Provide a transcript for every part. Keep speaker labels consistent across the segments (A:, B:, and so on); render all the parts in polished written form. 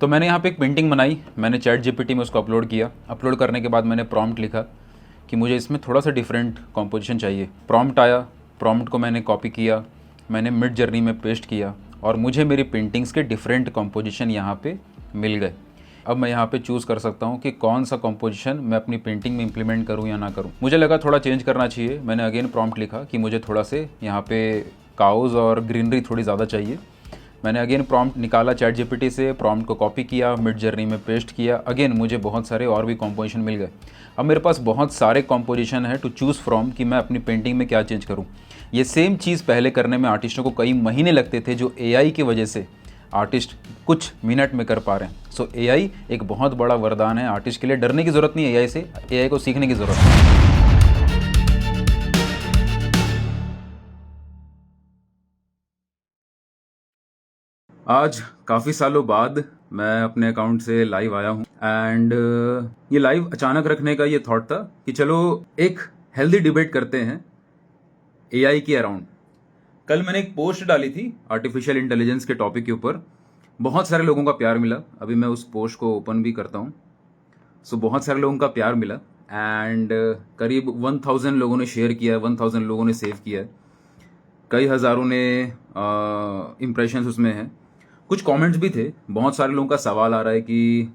A: तो मैंने यहाँ पे एक पेंटिंग बनाई, मैंने चैट जीपीटी में उसको अपलोड किया। अपलोड करने के बाद मैंने प्रॉम्प्ट लिखा कि मुझे इसमें थोड़ा सा डिफरेंट कॉम्पोजिशन चाहिए। प्रॉम्प्ट आया, प्रॉम्प्ट को मैंने कॉपी किया, मैंने मिड जर्नी में पेस्ट किया और मुझे मेरी पेंटिंग्स के डिफरेंट कॉम्पोजिशन यहाँ पे मिल गए। अब मैं यहाँ पे चूज़ कर सकता हूँ कि कौन सा कॉम्पोजिशन मैं अपनी पेंटिंग में इम्प्लीमेंट करूँ या ना करूँ। मुझे लगा थोड़ा चेंज करना चाहिए। मैंने अगेन प्रॉम्प्ट लिखा कि मुझे थोड़ा से यहाँ पे काउज़ और ग्रीनरी थोड़ी ज़्यादा चाहिए। मैंने अगेन प्रॉम्प्ट निकाला चैट जीपीटी से, प्रॉम्प्ट को कॉपी किया, मिड जर्नी में पेस्ट किया। अगेन मुझे बहुत सारे और भी कॉम्पोजिशन मिल गए। अब मेरे पास बहुत सारे कॉम्पोजिशन है टू चूज़ फ्रॉम कि मैं अपनी पेंटिंग में क्या चेंज करूँ। ये सेम चीज़ पहले करने में आर्टिस्टों को कई महीने लगते थे, जो एआई की वजह से आर्टिस्ट कुछ मिनट में कर पा रहे हैं। सो एआई एक बहुत बड़ा वरदान है आर्टिस्ट के लिए। डरने की ज़रूरत नहीं है एआई से, एआई को सीखने की ज़रूरत है। आज काफ़ी सालों बाद मैं अपने अकाउंट से लाइव आया हूँ एंड ये लाइव अचानक रखने का ये थॉट था कि चलो एक हेल्दी डिबेट करते हैं एआई के अराउंड। कल मैंने एक पोस्ट डाली थी आर्टिफिशियल इंटेलिजेंस के टॉपिक के ऊपर, बहुत सारे लोगों का प्यार मिला। अभी मैं उस पोस्ट को ओपन भी करता हूँ। सो बहुत सारे लोगों का प्यार मिला एंड करीब 1000 लोगों ने शेयर किया है, 1000 लोगों ने सेव किया है, कई हज़ारों ने इम्प्रेशंस उसमें हैं। कुछ कमेंट्स भी थे। बहुत सारे लोगों का सवाल आ रहा है कि,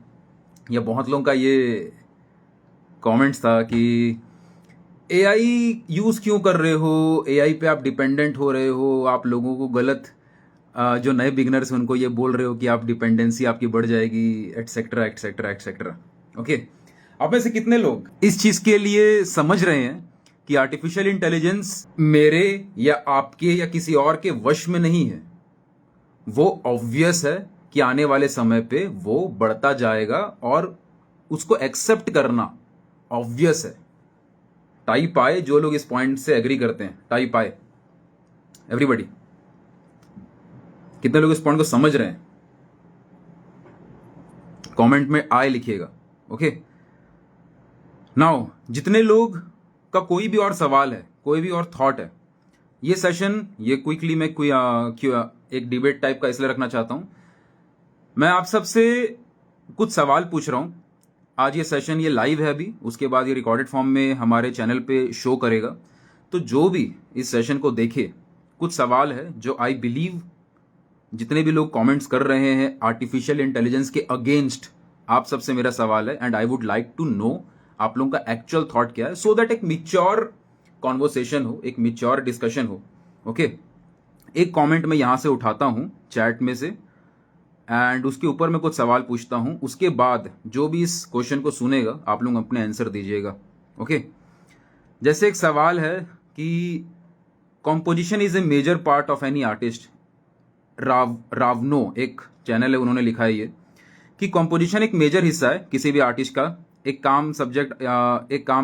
A: या बहुत लोगों का ये कमेंट्स था कि एआई यूज़ क्यों कर रहे हो, एआई पे आप डिपेंडेंट हो रहे हो, आप लोगों को गलत जो नए बिगनर्स हैं उनको ये बोल रहे हो कि आप डिपेंडेंसी आपकी बढ़ जाएगी, एटसेट्रा एटसेट्रा एटसेट्रा। ओके, आप में से कितने लोग इस चीज़ के लिए समझ रहे हैं कि आर्टिफिशियल इंटेलिजेंस मेरे या आपके या किसी और के वश में नहीं है? वो ऑब्वियस है कि आने वाले समय पे वो बढ़ता जाएगा और उसको एक्सेप्ट करना ऑब्वियस है। टाइप आए जो लोग इस पॉइंट से एग्री करते हैं, टाइप आए एवरीबॉडी। कितने लोग इस पॉइंट को समझ रहे हैं? कमेंट में आए लिखिएगा। ओके, नाउ जितने लोग का कोई भी और सवाल है, कोई भी और थॉट है, ये सेशन ये क्विकली मैं कोई एक डिबेट टाइप का इसलिए रखना चाहता हूं। मैं आप सबसे कुछ सवाल पूछ रहा हूं। आज ये सेशन ये लाइव है अभी, उसके बाद ये रिकॉर्डेड फॉर्म में हमारे चैनल पे शो करेगा। तो जो भी इस सेशन को देखे, कुछ सवाल है जो आई बिलीव जितने भी लोग कमेंट्स कर रहे हैं आर्टिफिशियल इंटेलिजेंस के अगेंस्ट, आप सबसे मेरा सवाल है and I would like to know आप लोगों का एक्चुअल थॉट क्या है, सो दैट एक मिच्योर कॉन्वर्सेशन हो, एक मिच्योर डिस्कशन हो। ओके, एक कमेंट मैं यहां से उठाता हूं चैट में से एंड उसके ऊपर मैं कुछ सवाल पूछता हूं। उसके बाद जो भी इस क्वेश्चन को सुनेगा आप लोग अपने आंसर दीजिएगा। ओके, जैसे एक सवाल है कि composition is a major part of any artist. रावनो एक चैनल है, उन्होंने लिखा है ये कि कॉम्पोजिशन एक मेजर हिस्सा है किसी भी आर्टिस्ट का। एक काम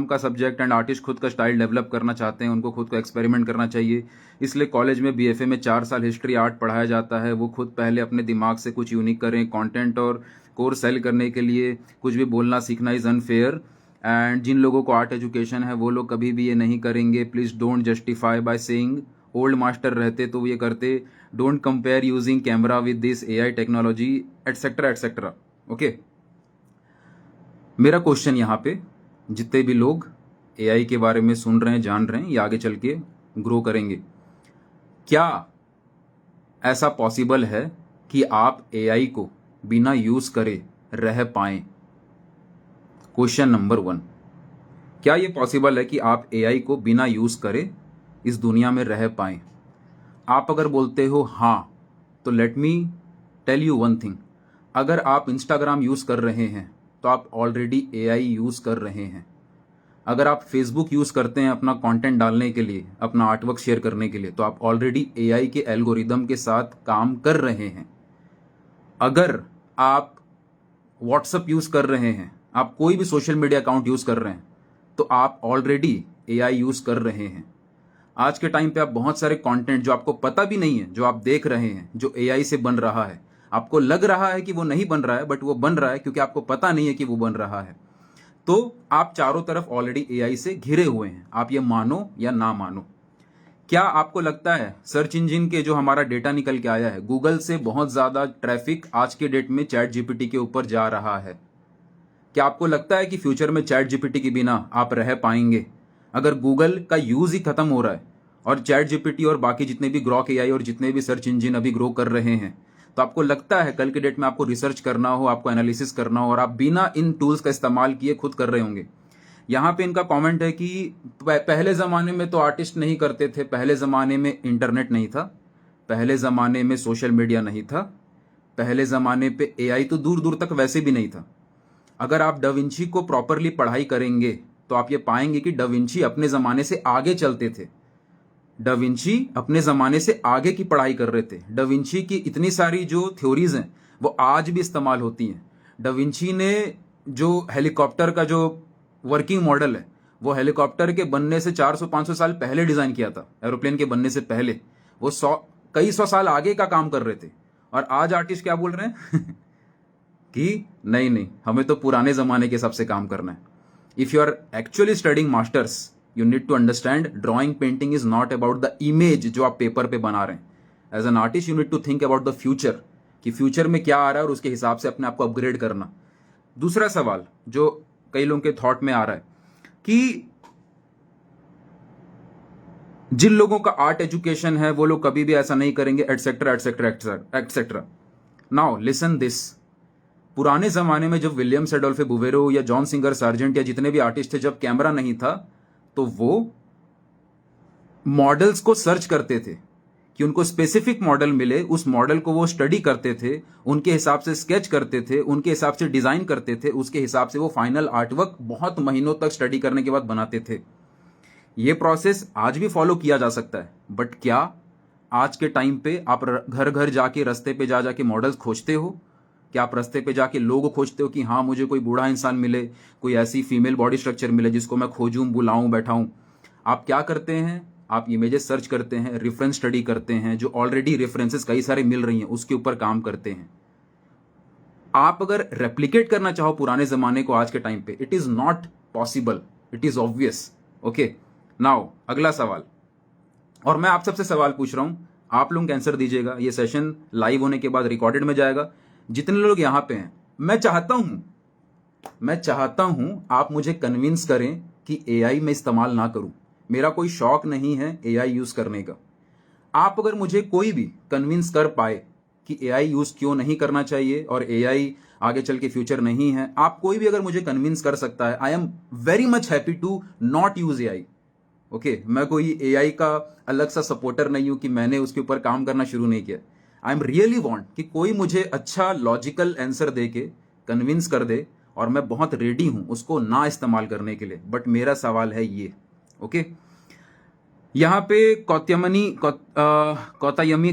A: का सब्जेक्ट एंड आर्टिस्ट खुद का स्टाइल डेवलप करना चाहते हैं, उनको खुद को एक्सपेरिमेंट करना चाहिए। इसलिए कॉलेज में बीएफए में 4 साल हिस्ट्री आर्ट पढ़ाया जाता है। वो खुद पहले अपने दिमाग से कुछ यूनिक करें। कंटेंट और कोर्स सेल करने के लिए कुछ भी बोलना सीखना इज़ अनफेयर एंड जिन लोगों को आर्ट एजुकेशन है वो लोग कभी भी ये नहीं करेंगे। Please don't justify by saying old master रहते तो ये करते। Don't compare using camera with this AI technology etcetera etcetera. Okay, मेरा क्वेश्चन यहाँ पे जितने भी लोग एआई के बारे में सुन रहे हैं, जान रहे हैं, या आगे चल के ग्रो करेंगे, क्या ऐसा पॉसिबल है कि आप एआई को बिना यूज़ करे रह पाएं? क्वेश्चन नंबर 1, क्या ये पॉसिबल है कि आप एआई को बिना यूज़ करे इस दुनिया में रह पाएं? आप अगर बोलते हो हाँ, तो let me tell you one thing. अगर आप इंस्टाग्राम यूज़ कर रहे हैं तो आप ऑलरेडी एआई यूज़ कर रहे हैं। अगर आप फेसबुक यूज़ करते हैं अपना कंटेंट डालने के लिए, अपना आर्टवर्क शेयर करने के लिए, तो आप ऑलरेडी एआई के एल्गोरिदम के साथ काम कर रहे हैं। अगर आप व्हाट्सएप यूज़ कर रहे हैं, आप कोई भी सोशल मीडिया अकाउंट यूज़ कर रहे हैं, तो आप ऑलरेडी एआई यूज़ कर रहे हैं। आज के टाइम पे आप बहुत सारे कंटेंट जो आपको पता भी नहीं है, जो आप देख रहे हैं, जो एआई से बन रहा है, आपको लग रहा है कि वो नहीं बन रहा है, बट वो बन रहा है क्योंकि आपको पता नहीं है कि वो बन रहा है। तो आप चारों तरफ ऑलरेडी एआई से घिरे हुए हैं, आप ये मानो या ना मानो। क्या आपको लगता है सर्च इंजन के जो हमारा डेटा निकल के आया है, गूगल से बहुत ज्यादा ट्रैफिक आज के डेट में चैट जीपीटी के ऊपर जा रहा है? क्या आपको लगता है कि फ्यूचर में चैट जीपीटी के बिना आप रह पाएंगे? अगर गूगल का यूज ही खत्म हो रहा है और चैट जीपीटी और बाकी जितने भी ग्रॉक एआई और जितने भी सर्च इंजन अभी ग्रो कर रहे हैं, तो आपको लगता है कल के डेट में आपको रिसर्च करना हो, आपको एनालिसिस करना हो और आप बिना इन टूल्स का इस्तेमाल किए खुद कर रहे होंगे? यहाँ पे इनका कमेंट है कि पहले ज़माने में तो आर्टिस्ट नहीं करते थे, पहले ज़माने में इंटरनेट नहीं था, पहले ज़माने में सोशल मीडिया नहीं था, पहले ज़माने पे एआई तो दूर दूर तक वैसे भी नहीं था। अगर आप डाविंची को प्रॉपरली पढ़ाई करेंगे तो आप ये पाएंगे कि डाविंची अपने ज़माने से आगे चलते थे। डाविंची अपने ज़माने से आगे की पढ़ाई कर रहे थे। डाविंची की इतनी सारी जो थ्योरीज हैं वो आज भी इस्तेमाल होती हैं। डाविंची ने जो हेलीकॉप्टर का जो वर्किंग मॉडल है, वो हेलीकॉप्टर के बनने से 400-500 साल पहले डिजाइन किया था। एरोप्लेन के बनने से पहले वो कई सौ साल आगे का काम कर रहे थे। और आज आर्टिस्ट क्या बोल रहे हैं कि नहीं नहीं, हमें तो पुराने जमाने के हिसाब से काम करना है। If you are actually studying masters, you need to understand drawing painting is not about the image जो आप पेपर पे बना रहे हैं। As an artist you need to think about the future, कि फ्यूचर में क्या आ रहा है और उसके हिसाब से अपने आप को अपग्रेड करना। दूसरा सवाल जो कई लोगों के थॉट में आ रहा है कि जिन लोगों का आर्ट एजुकेशन है वो लोग कभी भी ऐसा नहीं करेंगे, etcetera etcetera etcetera. Now listen this. पुराने जमाने में जब विलियम एडोल्फे बुवेरो या जॉन सिंगर सार्जेंट या जितने भी आर्टिस्ट थे, जब कैमरा नहीं था तो वो मॉडल्स को सर्च करते थे कि उनको स्पेसिफिक मॉडल मिले, उस मॉडल को वो स्टडी करते थे, उनके हिसाब से स्केच करते थे, उनके हिसाब से डिजाइन करते थे, उसके हिसाब से वो फाइनल आर्टवर्क बहुत महीनों तक स्टडी करने के बाद बनाते थे। ये प्रोसेस आज भी फॉलो किया जा सकता है, बट क्या आज के टाइम पे आप घर घर जाके रास्ते पे जा जाके मॉडल्स खोजते हो? क्या आप रास्ते पे जाके लोग खोजते हो कि हाँ मुझे कोई बूढ़ा इंसान मिले, कोई ऐसी फीमेल बॉडी स्ट्रक्चर मिले जिसको मैं खोजूं, बुलाऊं, बैठाऊं? आप क्या करते हैं? आप इमेजेस सर्च करते हैं, रेफरेंस स्टडी करते हैं, जो ऑलरेडी रेफरेंसेस कई सारे मिल रही हैं उसके ऊपर काम करते हैं। आप अगर रेप्लिकेट करना चाहो पुराने जमाने को आज के टाइम पे, it is not possible, it is obvious. Okay, now अगला सवाल, और मैं आप सबसे सवाल पूछ रहा हूं, आप लोग आंसर दीजिएगा। ये सेशन लाइव होने के बाद रिकॉर्डेड में जाएगा। जितने लोग यहां पे हैं, मैं चाहता हूं आप मुझे कन्विंस करें कि एआई में इस्तेमाल ना करूं। मेरा कोई शौक नहीं है एआई यूज करने का। आप अगर मुझे कोई भी कन्विंस कर पाए कि एआई यूज क्यों नहीं करना चाहिए और एआई आगे चल के फ्यूचर नहीं है, आप कोई भी अगर मुझे कन्विंस कर सकता है, I am very much happy to not use AI. Okay, मैं कोई एआई का अलग सा सपोर्टर नहीं हूं कि मैंने उसके ऊपर काम करना शुरू नहीं किया। आई एम रियली वांट कि कोई मुझे अच्छा लॉजिकल आंसर दे के कन्विंस कर दे, और मैं बहुत रेडी हूं उसको ना इस्तेमाल करने के लिए। बट मेरा सवाल है ये, ओके, यहां पे कौतायमी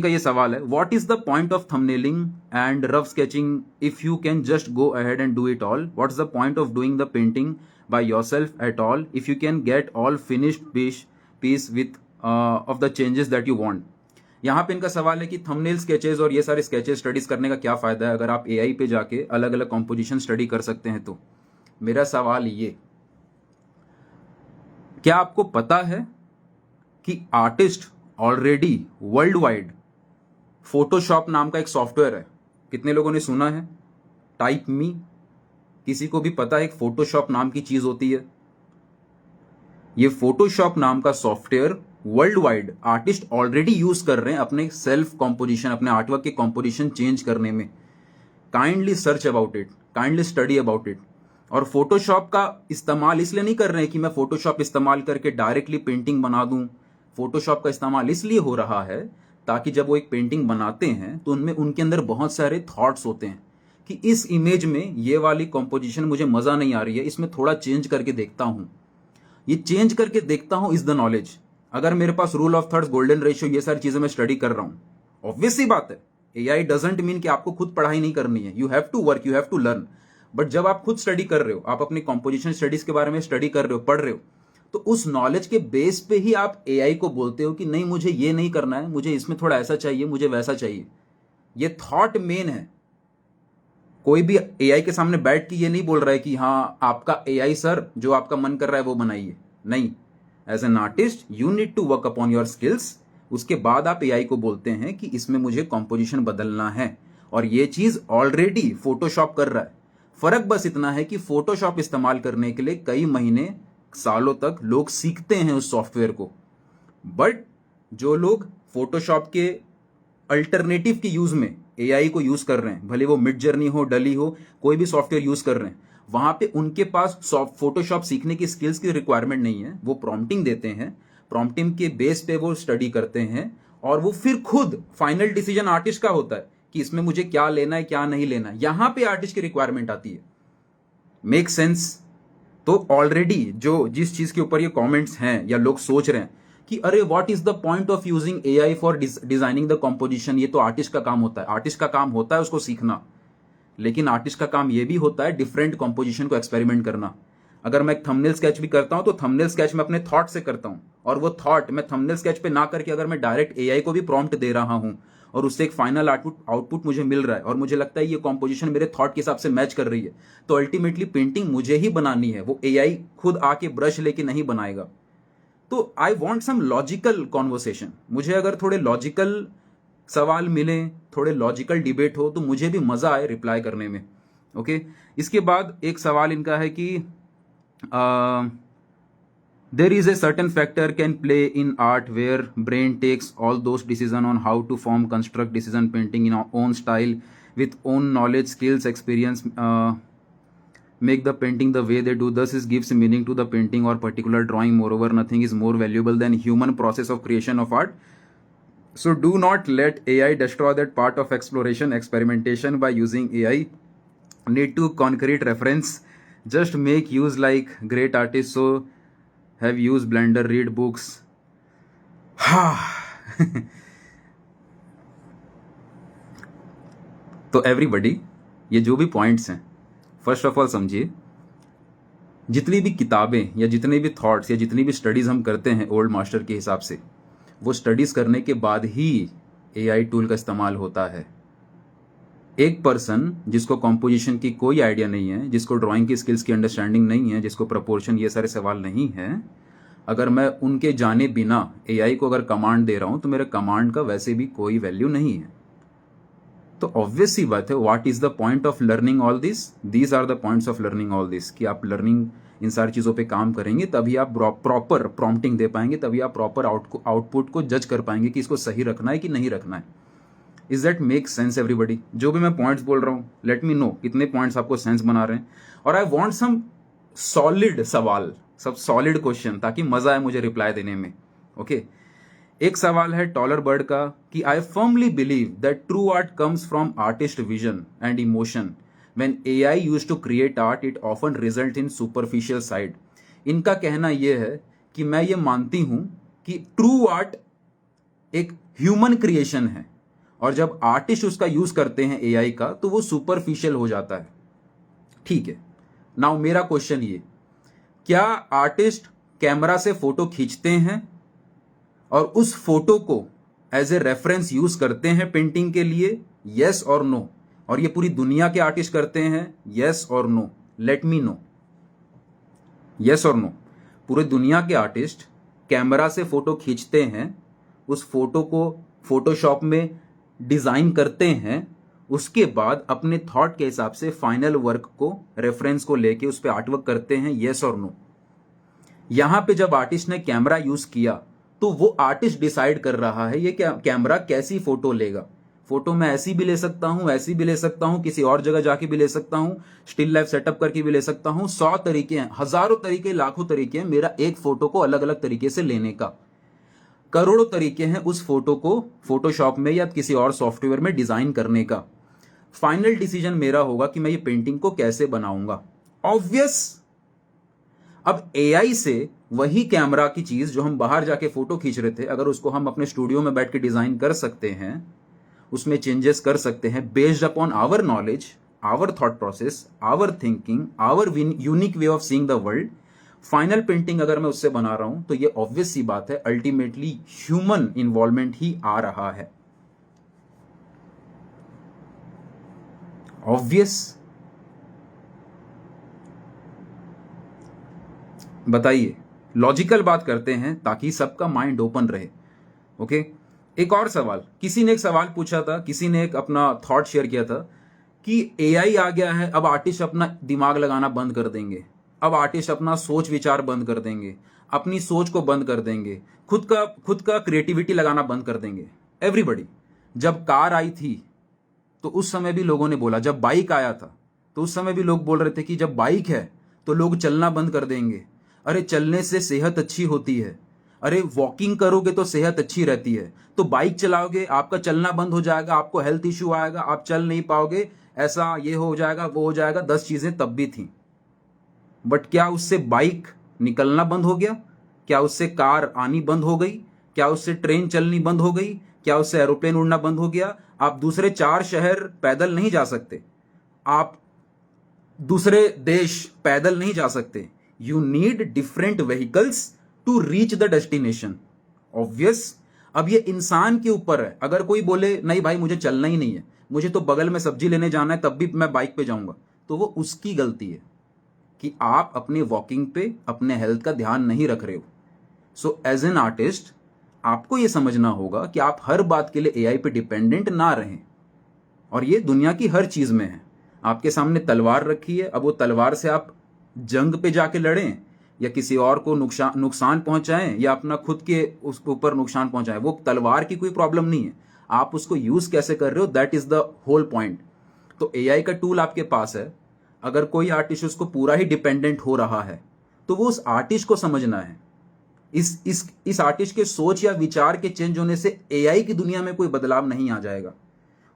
A: का ये सवाल है, what is the point of thumbnailing and rough sketching if you can just go ahead and do it all? What is the point of doing the painting by yourself at all if you can get all finished piece with of the changes that you want? यहां पे इनका सवाल है कि thumbnail sketches और ये सारे sketches studies करने का क्या फायदा है अगर आप एआई पे जाके अलग अलग कॉम्पोजिशन स्टडी कर सकते हैं तो? मेरा सवाल ये, क्या आपको पता है कि artist already world wide Photoshop नाम का एक सॉफ्टवेयर है? कितने लोगों ने सुना है? टाइप मी। किसी को भी पता है कि फोटोशॉप नाम की चीज होती है? ये फोटोशॉप नाम का software world wide artist already use कर रहे हैं अपने सेल्फ कॉम्पोजिशन, अपने आर्टवर्क के कॉम्पोजिशन चेंज करने में। Kindly search about it, kindly study about it. और फोटोशॉप का इस्तेमाल इसलिए नहीं कर रहे हैं कि मैं फोटोशॉप इस्तेमाल करके डायरेक्टली पेंटिंग बना दूं। फोटोशॉप का इस्तेमाल इसलिए हो रहा है ताकि जब वो एक पेंटिंग बनाते हैं तो उनमें उनके अंदर बहुत सारे थॉट्स होते हैं कि इस इमेज में ये वाली कॉम्पोजिशन मुझे मजा नहीं आ रही है, इसमें थोड़ा चेंज करके देखता हूं। ये चेंज करके देखता हूं इज द नॉलेज। अगर मेरे पास rule of thirds, golden ratio, ये सारी चीजें मैं स्टडी कर रहा हूं, ऑब्वियस सी बात है, एआई डजंट मीन कि आपको खुद पढ़ाई नहीं करनी है। You have to work, you have to learn. But जब आप खुद स्टडी कर रहे हो, आप अपनी कॉम्पोजिशन स्टडीज के बारे में स्टडी कर रहे हो, पढ़ रहे हो, तो उस नॉलेज के बेस पे ही आप एआई को बोलते हो कि नहीं मुझे ये नहीं करना है, मुझे इसमें थोड़ा ऐसा चाहिए, मुझे वैसा चाहिए। ये थॉट मेन है। कोई भी एआई के सामने बैठ के ये नहीं बोल रहा है कि हाँ आपका एआई सर जो आपका मन कर रहा है वो बनाइए। नहीं, as an artist you need to work upon your skills. उसके बाद आप एआई को बोलते हैं कि इसमें मुझे कॉम्पोजिशन बदलना है, और ये चीज ऑलरेडी फोटोशॉप कर रहा है। फर्क बस इतना है कि फोटोशॉप इस्तेमाल करने के लिए कई महीने सालों तक लोग सीखते हैं उस सॉफ्टवेयर को, बट जो लोग फोटोशॉप के अल्टरनेटिव के यूज में एआई को यूज कर रहे हैं, भले वो मिड जर्नी हो, डली हो, कोई भी सॉफ्टवेयर यूज कर रहे हैं, वहां पे उनके पास फोटोशॉप सीखने की स्किल्स की रिक्वायरमेंट नहीं है। वो प्रॉम्प्टिंग देते हैं, प्रॉम्प्टिंग के बेस पे वो स्टडी करते हैं, और वो फिर खुद फाइनल डिसीजन आर्टिस्ट का होता है कि इसमें मुझे क्या लेना है क्या नहीं लेना है। यहां पे आर्टिस्ट की रिक्वायरमेंट आती है। Make sense? तो ऑलरेडी जो जिस चीज के ऊपर ये कमेंट्स हैं या लोग सोच रहे हैं कि अरे what is the point of using AI for designing the composition, ये तो आर्टिस्ट का काम होता है। आर्टिस्ट का काम होता है उसको सीखना, लेकिन आर्टिस्ट का काम ये भी होता है डिफरेंट कॉम्पोजिशन को एक्सपेरिमेंट करना। अगर मैं एक थंबनेल स्केच भी करता हूं तो थंबनेल स्केच मैं अपने थॉट से करता हूं, और वो थॉट मैं थंबनेल स्केच पे ना करके अगर मैं डायरेक्ट एआई को भी प्रॉम्प्ट दे रहा हूं और उससे एक फाइनल आउटपुट मुझे मिल रहा है, और मुझे लगता है ये कॉम्पोजिशन मेरे थॉट के हिसाब से मैच कर रही है, तो अल्टीमेटली पेंटिंग मुझे ही बनानी है, वो एआई खुद आके ब्रश लेके नहीं बनाएगा। तो I want some logical conversation. मुझे अगर थोड़े लॉजिकल सवाल मिले, थोड़े लॉजिकल डिबेट हो, तो मुझे भी मजा आए रिप्लाई करने में। ओके इसके बाद एक सवाल इनका है कि there is a certain factor can play in art where brain takes all those decision on how to form construct decision painting in own style with own knowledge skills experience make the painting the way they do. Thus it gives meaning to the painting or particular drawing. Moreover, nothing is more valuable than human process of creation of art. So do not let AI destroy that part of exploration, experimentation by using AI. Need to concrete reference. Just make use like great artists. So have used Blender, read books. तो everybody, ये जो भी points हैं, first of all समझिए, जितनी भी किताबें या जितने भी थॉट्स या जितनी भी स्टडीज़ हम करते हैं ओल्ड मास्टर के हिसाब से, वो स्टडीज़ करने के बाद ही एआई टूल का इस्तेमाल होता है। एक पर्सन जिसको कॉम्पोजिशन की कोई आइडिया नहीं है, जिसको ड्राइंग की स्किल्स की अंडरस्टैंडिंग नहीं है, जिसको प्रपोर्शन ये सारे सवाल नहीं है, अगर मैं उनके जाने बिना एआई को अगर कमांड दे रहा हूँ तो मेरे कमांड का वैसे भी कोई वैल्यू नहीं है। तो ऑब्वियस सी बात है, what is the point of learning all this? These are the points of learning all this, कि आप लर्निंग इन सारी चीज़ों पे काम करेंगे तभी आप प्रॉपर प्रॉम्प्टिंग दे पाएंगे, तभी आप प्रॉपर आउटपुट को जज कर पाएंगे कि इसको सही रखना है कि नहीं रखना है। Is that make sense everybody? जो भी मैं पॉइंट्स बोल रहा हूँ, लेट मी नो कितने पॉइंट्स आपको सेंस बना रहे हैं। और आई वॉन्ट सम सॉलिड सवाल, सब सॉलिड क्वेश्चन, ताकि मजा आए मुझे रिप्लाई देने में। ओके एक सवाल है टॉलर बर्ड का कि I firmly believe that true art comes from artist vision and emotion. When AI used to create art it often result in superficial side. इनका कहना यह है कि मैं ये मानती हूं कि ट्रू आर्ट एक ह्यूमन क्रिएशन है, और जब आर्टिस्ट उसका यूज करते हैं एआई का तो वो सुपरफिशियल हो जाता है। ठीक है, नाउ मेरा क्वेश्चन ये, क्या आर्टिस्ट कैमरा से फोटो खींचते हैं और उस फोटो को एज ए रेफरेंस यूज करते हैं पेंटिंग के लिए? यस और नो? और ये पूरी दुनिया के आर्टिस्ट करते हैं? यस और no? Let me know, yes और नो। पूरे दुनिया के आर्टिस्ट कैमरा से फोटो खींचते हैं, उस फोटो को फोटोशॉप में डिजाइन करते हैं, उसके बाद अपने थॉट के हिसाब से फाइनल वर्क को रेफरेंस को लेके उस पर आर्टवर्क करते हैं? यस और नो? यहां पे जब आर्टिस्ट ने कैमरा यूज किया तो वो आर्टिस्ट डिसाइड कर रहा है ये कैमरा कैसी फोटो लेगा। फोटो मैं ऐसी भी ले सकता हूं, ऐसी भी ले सकता हूं, किसी और जगह जाके भी ले सकता हूं, स्टिल लाइफ सेटअप करके भी ले सकता हूं। 100 तरीके हैं, हजारों तरीके, लाखों तरीके हैं मेरा एक फोटो को अलग अलग तरीके से लेने का। करोड़ों तरीके हैं उस फोटो को फोटोशॉप में या किसी और सॉफ्टवेयर में डिजाइन करने का। फाइनल डिसीजन मेरा होगा कि मैं ये पेंटिंग को कैसे बनाऊंगा। ऑब्वियस। अब एआई से वही कैमरा की चीज जो हम बाहर जाके फोटो खींच रहे थे, अगर उसको हम अपने स्टूडियो में बैठ के डिजाइन कर सकते हैं, उसमें चेंजेस कर सकते हैं based upon our knowledge, our thought process, our thinking, our unique way of seeing the world. Final painting अगर मैं उससे बना रहा हूं तो ये ऑब्वियस सी बात है, अल्टीमेटली ह्यूमन इन्वॉल्वमेंट ही आ रहा है। ऑब्वियस। बताइए, लॉजिकल बात करते हैं ताकि सबका माइंड ओपन रहे। ओके, एक और सवाल, किसी ने एक सवाल पूछा था, किसी ने एक अपना थॉट शेयर किया था कि एआई आ गया है, अब आर्टिस्ट अपना दिमाग लगाना बंद कर देंगे, अब आर्टिस्ट अपना सोच विचार बंद कर देंगे, अपनी सोच को बंद कर देंगे, खुद का क्रिएटिविटी लगाना बंद कर देंगे। एवरीबडी, जब कार आई थी तो उस समय भी लोगों ने बोला, जब बाइक आया था तो उस समय भी लोग बोल रहे थे कि जब बाइक है तो लोग चलना बंद कर देंगे, अरे चलने से सेहत अच्छी होती है, अरे वॉकिंग करोगे तो सेहत अच्छी रहती है, तो बाइक चलाओगे आपका चलना बंद हो जाएगा, आपको हेल्थ इश्यू आएगा, आप चल नहीं पाओगे, ऐसा ये हो जाएगा वो हो जाएगा। 10 चीजें तब भी थी, बट क्या उससे बाइक निकलना बंद हो गया? क्या उससे कार आनी बंद हो गई? क्या उससे ट्रेन चलनी बंद हो गई? क्या उससे एरोप्लेन उड़ना बंद हो गया? आप दूसरे 4 शहर पैदल नहीं जा सकते, आप दूसरे देश पैदल नहीं जा सकते। You need different vehicles to reach the destination. Obvious, अब ये इंसान के ऊपर है। अगर कोई बोले नहीं भाई मुझे चलना ही नहीं है, मुझे तो बगल में सब्जी लेने जाना है, तब भी मैं बाइक पे जाऊंगा, तो वो उसकी गलती है कि आप अपने वॉकिंग पे अपने हेल्थ का ध्यान नहीं रख रहे हो। सो एज एन आर्टिस्ट आपको यह समझना होगा कि आप हर बात के लिए एआई पे डिपेंडेंट ना रहें, और ये दुनिया की हर चीज में है। आपके सामने तलवार रखी है, अब वो तलवार से आप जंग पे जाके लड़ें या किसी और को नुकसान पहुंचाएं या अपना खुद के उस ऊपर नुकसान पहुंचाएं, वो तलवार की कोई प्रॉब्लम नहीं है, आप उसको यूज कैसे कर रहे हो, that is the whole point. तो एआई का टूल आपके पास है, अगर कोई आर्टिस्ट उसको पूरा ही डिपेंडेंट हो रहा है तो वो उस आर्टिस्ट को समझना है। इस आर्टिस्ट के सोच या विचार के चेंज होने से एआई की दुनिया में कोई बदलाव नहीं आ जाएगा।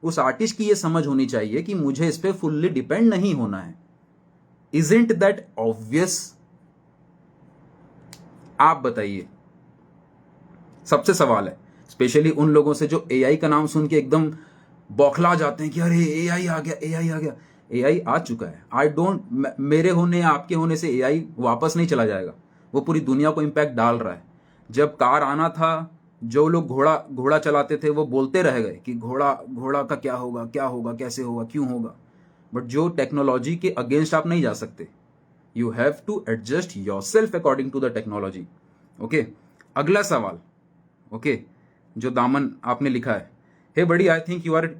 A: उस आर्टिस्ट की ये समझ होनी चाहिए कि मुझे इस पे फुल्ली डिपेंड नहीं होना है। Isn't that obvious? आप बताइए। सबसे सवाल है स्पेशली उन लोगों से जो एआई का नाम सुन के एकदम बौखला जाते हैं कि अरे एआई आ गया, एआई आ गया। एआई आ चुका है। आई डोंट, मेरे होने या आपके होने से एआई वापस नहीं चला जाएगा, वो पूरी दुनिया को इंपैक्ट डाल रहा है। जब कार आना था, जो लोग घोड़ा चलाते थे वो बोलते रह गए कि घोड़ा का क्या होगा, क्या होगा, कैसे होगा, क्यों होगा। बट जो टेक्नोलॉजी के अगेंस्ट आप नहीं जा सकते, you have to adjust yourself according to the technology. Okay, अगला सवाल, ओके, जो दामन आपने लिखा है, hey buddy, I think you are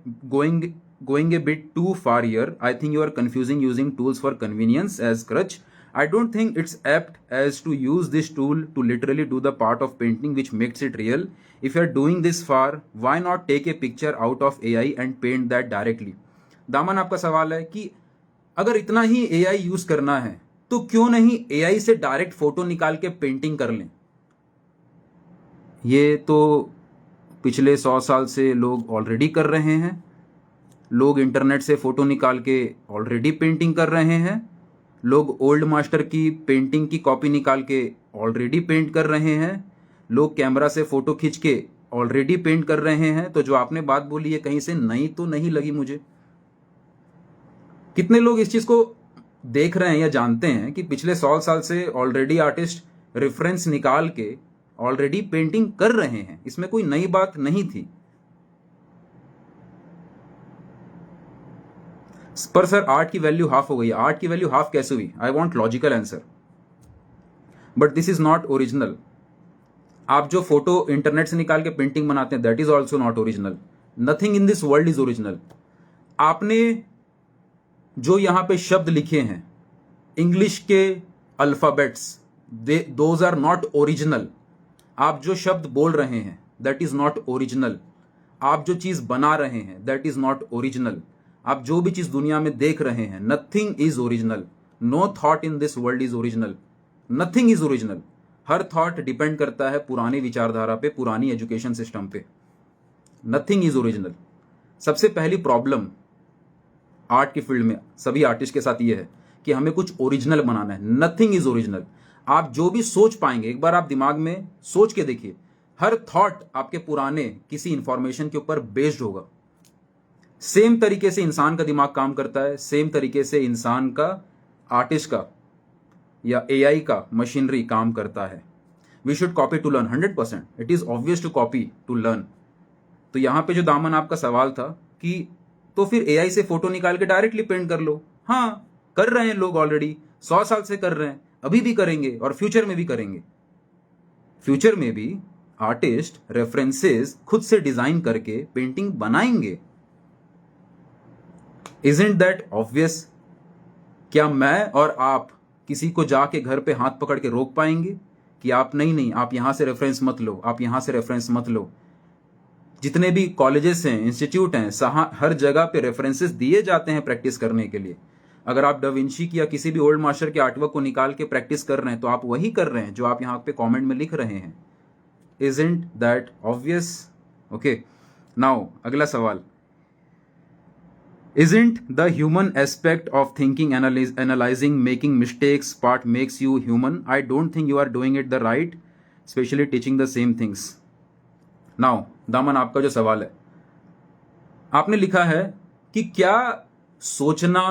A: going a bit too far here. I think you are confusing using tools for convenience as crutch. I don't think it's apt as to use this tool to literally do the part of painting which makes it real. If you are doing this far, why not take a picture out of AI and paint that directly? दामन, आपका सवाल है कि अगर इतना ही AI use करना है तो क्यों नहीं AI से डायरेक्ट फोटो निकाल के पेंटिंग कर लें। ये तो पिछले 100 साल से लोग ऑलरेडी कर रहे हैं। लोग इंटरनेट से फोटो निकाल के ऑलरेडी पेंटिंग कर रहे हैं। लोग ओल्ड मास्टर की पेंटिंग की कॉपी निकाल के ऑलरेडी पेंट कर रहे हैं। लोग कैमरा से फोटो खींच के ऑलरेडी पेंट कर रहे हैं। तो जो आपने बात बोली है कहीं से नई तो नहीं लगी मुझे। कितने लोग इस चीज को देख रहे हैं या जानते हैं कि पिछले 100 साल से ऑलरेडी आर्टिस्ट रेफरेंस निकाल के ऑलरेडी पेंटिंग कर रहे हैं, इसमें कोई नई बात नहीं थी। पर सर आर्ट की वैल्यू हाफ हो गई। आर्ट की वैल्यू हाफ कैसे हुई? I want logical answer. But this is not original. आप जो फोटो इंटरनेट से निकाल के पेंटिंग बनाते हैं, that is also not original. Nothing in this world is original. आपने जो यहां पे शब्द लिखे हैं इंग्लिश के alphabets, those are not original. आप जो शब्द बोल रहे हैं दैट इज नॉट ओरिजिनल। आप जो चीज बना रहे हैं दैट इज नॉट ओरिजिनल। आप जो भी चीज दुनिया में देख रहे हैं, nothing is original. No thought in this world is original. Nothing is original. हर थॉट डिपेंड करता है पुरानी विचारधारा पे, पुरानी एजुकेशन सिस्टम पे। Nothing is original. सबसे पहली प्रॉब्लम आर्ट की फील्ड में सभी आर्टिस्ट के साथ ये है कि हमें कुछ ओरिजिनल बनाना है। Nothing is original. आप जो भी सोच पाएंगे, एक बार आप दिमाग में सोच के देखिए, हर थॉट आपके पुराने किसी इंफॉर्मेशन के ऊपर बेस्ड होगा। सेम तरीके से इंसान का दिमाग काम करता है, सेम तरीके से इंसान का, आर्टिस्ट का या एआई का मशीनरी काम करता है। We should copy to learn 100%। It is obvious to copy to learn. तो यहां पे जो दामन आपका सवाल था कि तो फिर एआई से फोटो निकाल के डायरेक्टली पेंट कर लो। हाँ, कर रहे हैं लोग ऑलरेडी, 100 साल से कर रहे हैं, अभी भी करेंगे और फ्यूचर में भी करेंगे। फ्यूचर में भी आर्टिस्ट रेफरेंसेस खुद से डिजाइन करके पेंटिंग बनाएंगे। Isn't that obvious? क्या मैं और आप किसी को जाके घर पे हाथ पकड़ के रोक पाएंगे कि आप नहीं, आप यहां से रेफरेंस मत लो, आप यहां से रेफरेंस मत लो? जितने भी कॉलेजेस हैं, इंस्टीट्यूट हैं, हर जगह पे रेफरेंसेस दिए जाते हैं प्रैक्टिस करने के लिए। अगर आप डाविंची की या किसी भी ओल्ड मास्टर के आर्टवर्क को निकाल के प्रैक्टिस कर रहे हैं तो आप वही कर रहे हैं जो आप यहाँ पे कमेंट में लिख रहे हैं। Isn't that obvious? Okay. Now अगला सवाल, Isn't the human aspect of thinking, analyzing, making mistakes part makes you human? I don't think you are doing it the right, especially teaching the same things. Now दामन, आपका जो सवाल है, आपने लिखा है कि क्या सोचना,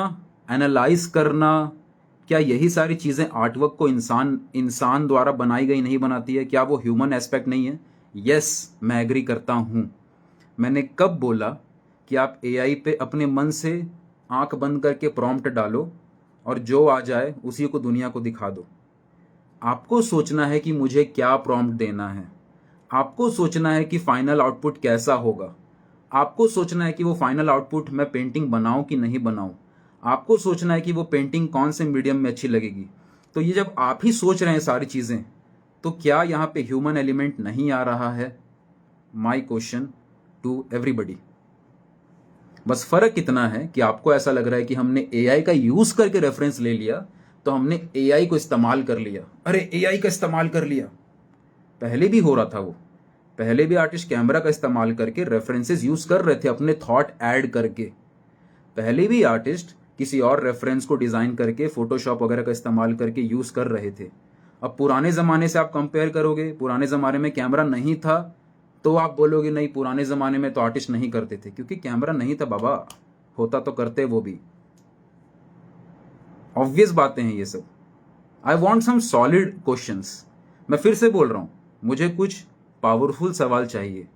A: एनालाइज करना, क्या यही सारी चीजें आर्टवर्क को इंसान द्वारा बनाई गई नहीं बनाती है? क्या वो ह्यूमन एस्पेक्ट नहीं है? यस, मैं एग्री करता हूं। मैंने कब बोला कि आप एआई पे अपने मन से आंख बंद करके प्रॉम्प्ट डालो और जो आ जाए उसी को दुनिया को दिखा दो। आपको सोचना है कि मुझे क्या प्रॉम्प्ट देना है, आपको सोचना है कि फाइनल आउटपुट कैसा होगा, आपको सोचना है कि वो फाइनल आउटपुट मैं पेंटिंग बनाऊं कि नहीं बनाऊं, आपको सोचना है कि वो पेंटिंग कौन से मीडियम में अच्छी लगेगी। तो ये जब आप ही सोच रहे हैं सारी चीजें, तो क्या यहां पे ह्यूमन एलिमेंट नहीं आ रहा है? My question to everybody. बस फर्क इतना है कि आपको ऐसा लग रहा है कि हमने एआई का यूज करके रेफरेंस ले लिया, तो हमने एआई को इस्तेमाल कर लिया। अरे एआई का इस्तेमाल कर लिया, पहले भी हो रहा था वो। पहले भी आर्टिस्ट कैमरा का इस्तेमाल करके रेफरेंसेस यूज कर रहे थे, अपने थॉट ऐड करके। पहले भी आर्टिस्ट किसी और रेफरेंस को डिजाइन करके फोटोशॉप वगैरह का इस्तेमाल करके यूज कर रहे थे। अब पुराने जमाने से आप कंपेयर करोगे, पुराने जमाने में कैमरा नहीं था, तो आप बोलोगे नहीं पुराने जमाने में तो आर्टिस्ट नहीं करते थे, क्योंकि कैमरा नहीं था बाबा, होता तो करते वो भी। ऑब्वियस बातें हैं ये सब। I want some solid questions. मैं फिर से बोल रहा हूं, मुझे कुछ पावरफुल सवाल चाहिए,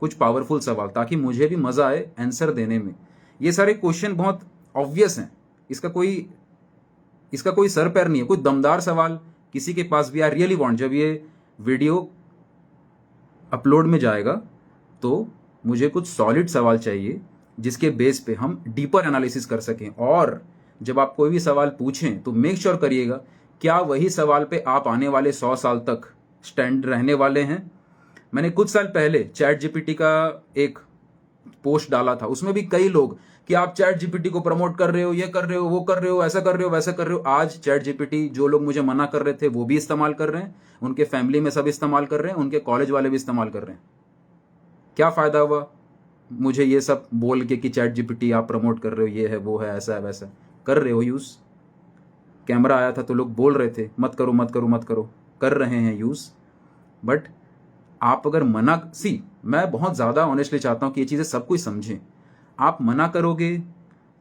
A: कुछ पावरफुल सवाल, ताकि मुझे भी मजा आए आंसर देने में। ये सारे क्वेश्चन बहुत ऑब्वियस हैं, इसका कोई सर पैर नहीं है। कोई दमदार सवाल किसी के पास भी, आई रियली वांट, जब ये वीडियो अपलोड में जाएगा तो मुझे कुछ सॉलिड सवाल चाहिए जिसके बेस पे हम डीपर एनालिसिस कर सकें। और जब आप कोई भी सवाल पूछें तो मेक श्योर करिएगा क्या वही सवाल पे आप आने वाले 100 साल तक स्टैंड रहने वाले हैं। मैंने कुछ साल पहले चैट जीपीटी का एक पोस्ट डाला था, उसमें भी कई लोग कि आप चैट जीपीटी को प्रमोट कर रहे हो, ये कर रहे हो, वो कर रहे हो, ऐसा कर रहे हो, वैसा कर रहे हो। आज चैट जीपीटी, जो लोग मुझे मना कर रहे थे वो भी इस्तेमाल कर रहे हैं, उनके फैमिली में सब इस्तेमाल कर रहे हैं, उनके कॉलेज वाले भी इस्तेमाल कर रहे हैं। क्या फायदा हुआ मुझे ये सब बोल के कि चैट जीपीटी आप प्रमोट कर रहे हो, ये है, वो है, ऐसा है, वैसा कर रहे हो यूज। कैमरा आया था तो लोग बोल रहे थे मत करो मत करो मत करो, कर रहे हैं यूज। बट आप अगर मैं बहुत ज्यादा ऑनेस्टली चाहता हूं कि ये चीजें सब कोई समझें। आप मना करोगे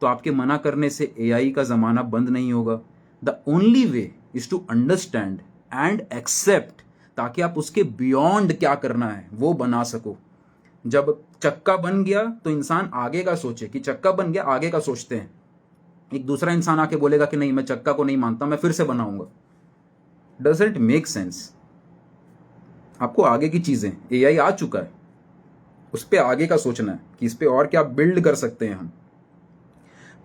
A: तो आपके मना करने से एआई का जमाना बंद नहीं होगा। The only way is to understand and accept, ताकि आप उसके बियॉन्ड क्या करना है वो बना सको। जब चक्का बन गया तो इंसान आगे का सोचे कि चक्का बन गया, आगे का सोचते हैं। एक दूसरा इंसान आके बोलेगा कि नहीं मैं चक्का को नहीं मानता, मैं फिर से बनाऊंगा। Doesn't make sense. आपको आगे की चीजें, एआई आ चुका है, उस पर आगे का सोचना है कि इस पे और क्या बिल्ड कर सकते हैं हम।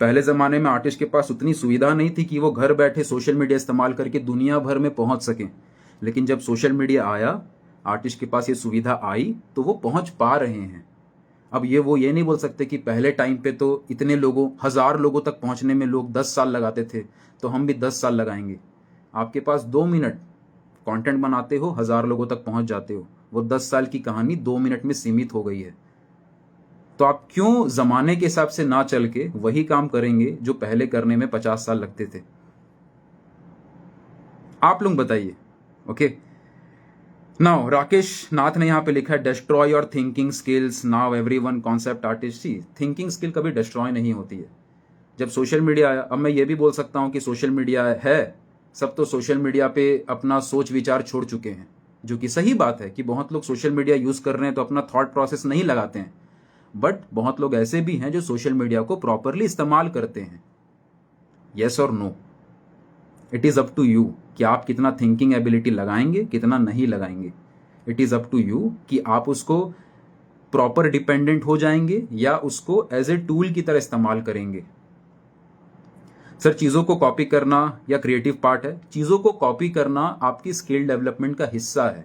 A: पहले जमाने में आर्टिस्ट के पास उतनी सुविधा नहीं थी कि वो घर बैठे सोशल मीडिया इस्तेमाल करके दुनिया भर में पहुंच सके। लेकिन जब सोशल मीडिया आया, आर्टिस्ट के पास ये सुविधा आई, तो वो पहुंच पा रहे हैं। अब ये नहीं बोल सकते कि पहले टाइम पे तो इतने लोगों, 1000 लोगों तक पहुंचने में लोग 10 साल लगाते थे, तो हम भी 10 साल लगाएंगे। आपके पास 2 मिनट कंटेंट बनाते हो, 1000 लोगों तक पहुंच जाते हो। वो 10 साल की कहानी 2 मिनट में सीमित हो गई है। तो आप क्यों जमाने के हिसाब से ना चल के वही काम करेंगे जो पहले करने में 50 साल लगते थे? आप लोग बताइए। ओके, नाउ राकेश नाथ ने यहां पे लिखा है destroy your thinking skills now everyone concept artist. Thinking skill कभी डिस्ट्रॉय नहीं होती है। जब सोशल मीडिया आया, अब मैं ये भी बोल सकता हूं कि सोशल मीडिया है, सब तो सोशल मीडिया पे अपना सोच विचार छोड़ चुके हैं, जो कि सही बात है कि बहुत लोग सोशल मीडिया यूज कर रहे हैं तो अपना थॉट प्रोसेस नहीं लगाते हैं। बट बहुत लोग ऐसे भी हैं जो सोशल मीडिया को प्रॉपरली इस्तेमाल करते हैं। येस और no, it is up to you कि आप कितना थिंकिंग एबिलिटी लगाएंगे, कितना नहीं लगाएंगे। It is up to you कि आप उसको प्रॉपर डिपेंडेंट हो जाएंगे या उसको एज ए टूल की तरह इस्तेमाल करेंगे। सर चीज़ों को कॉपी करना या क्रिएटिव पार्ट है? चीज़ों को कॉपी करना आपकी स्किल डेवलपमेंट का हिस्सा है।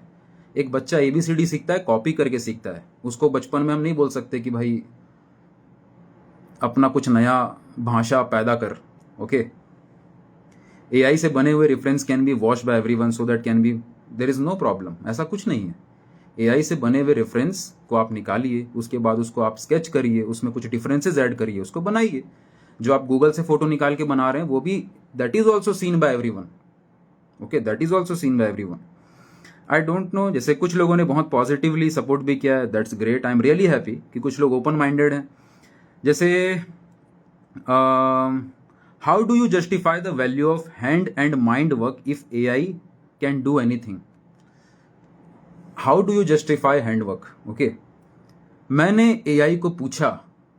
A: एक बच्चा ABCD सीखता है, कॉपी करके सीखता है। उसको बचपन में हम नहीं बोल सकते कि भाई अपना कुछ नया भाषा पैदा कर। ओके, AI से बने हुए reference can be watched by everyone so that can be, there is no problem. ऐसा कुछ नहीं है। AI से बने हुए रेफरेंस को आप निकालिए, उसके बाद उसको आप स्केच करिए, उसमें कुछ डिफरेंसेस ऐड करिए, उसको बनाइए। जो आप गूगल से फोटो निकाल के बना रहे हैं वो भी that is also seen by everyone. Okay, that is also seen by everyone. I don't know, जैसे कुछ लोगों ने बहुत पॉजिटिवली सपोर्ट भी किया है, that's great. I am really happy कि कुछ लोग ओपन माइंडेड हैं। जैसे how do you justify the value of hand and mind work if AI can do anything? How do you justify hand work? Okay, मैंने AI को पूछा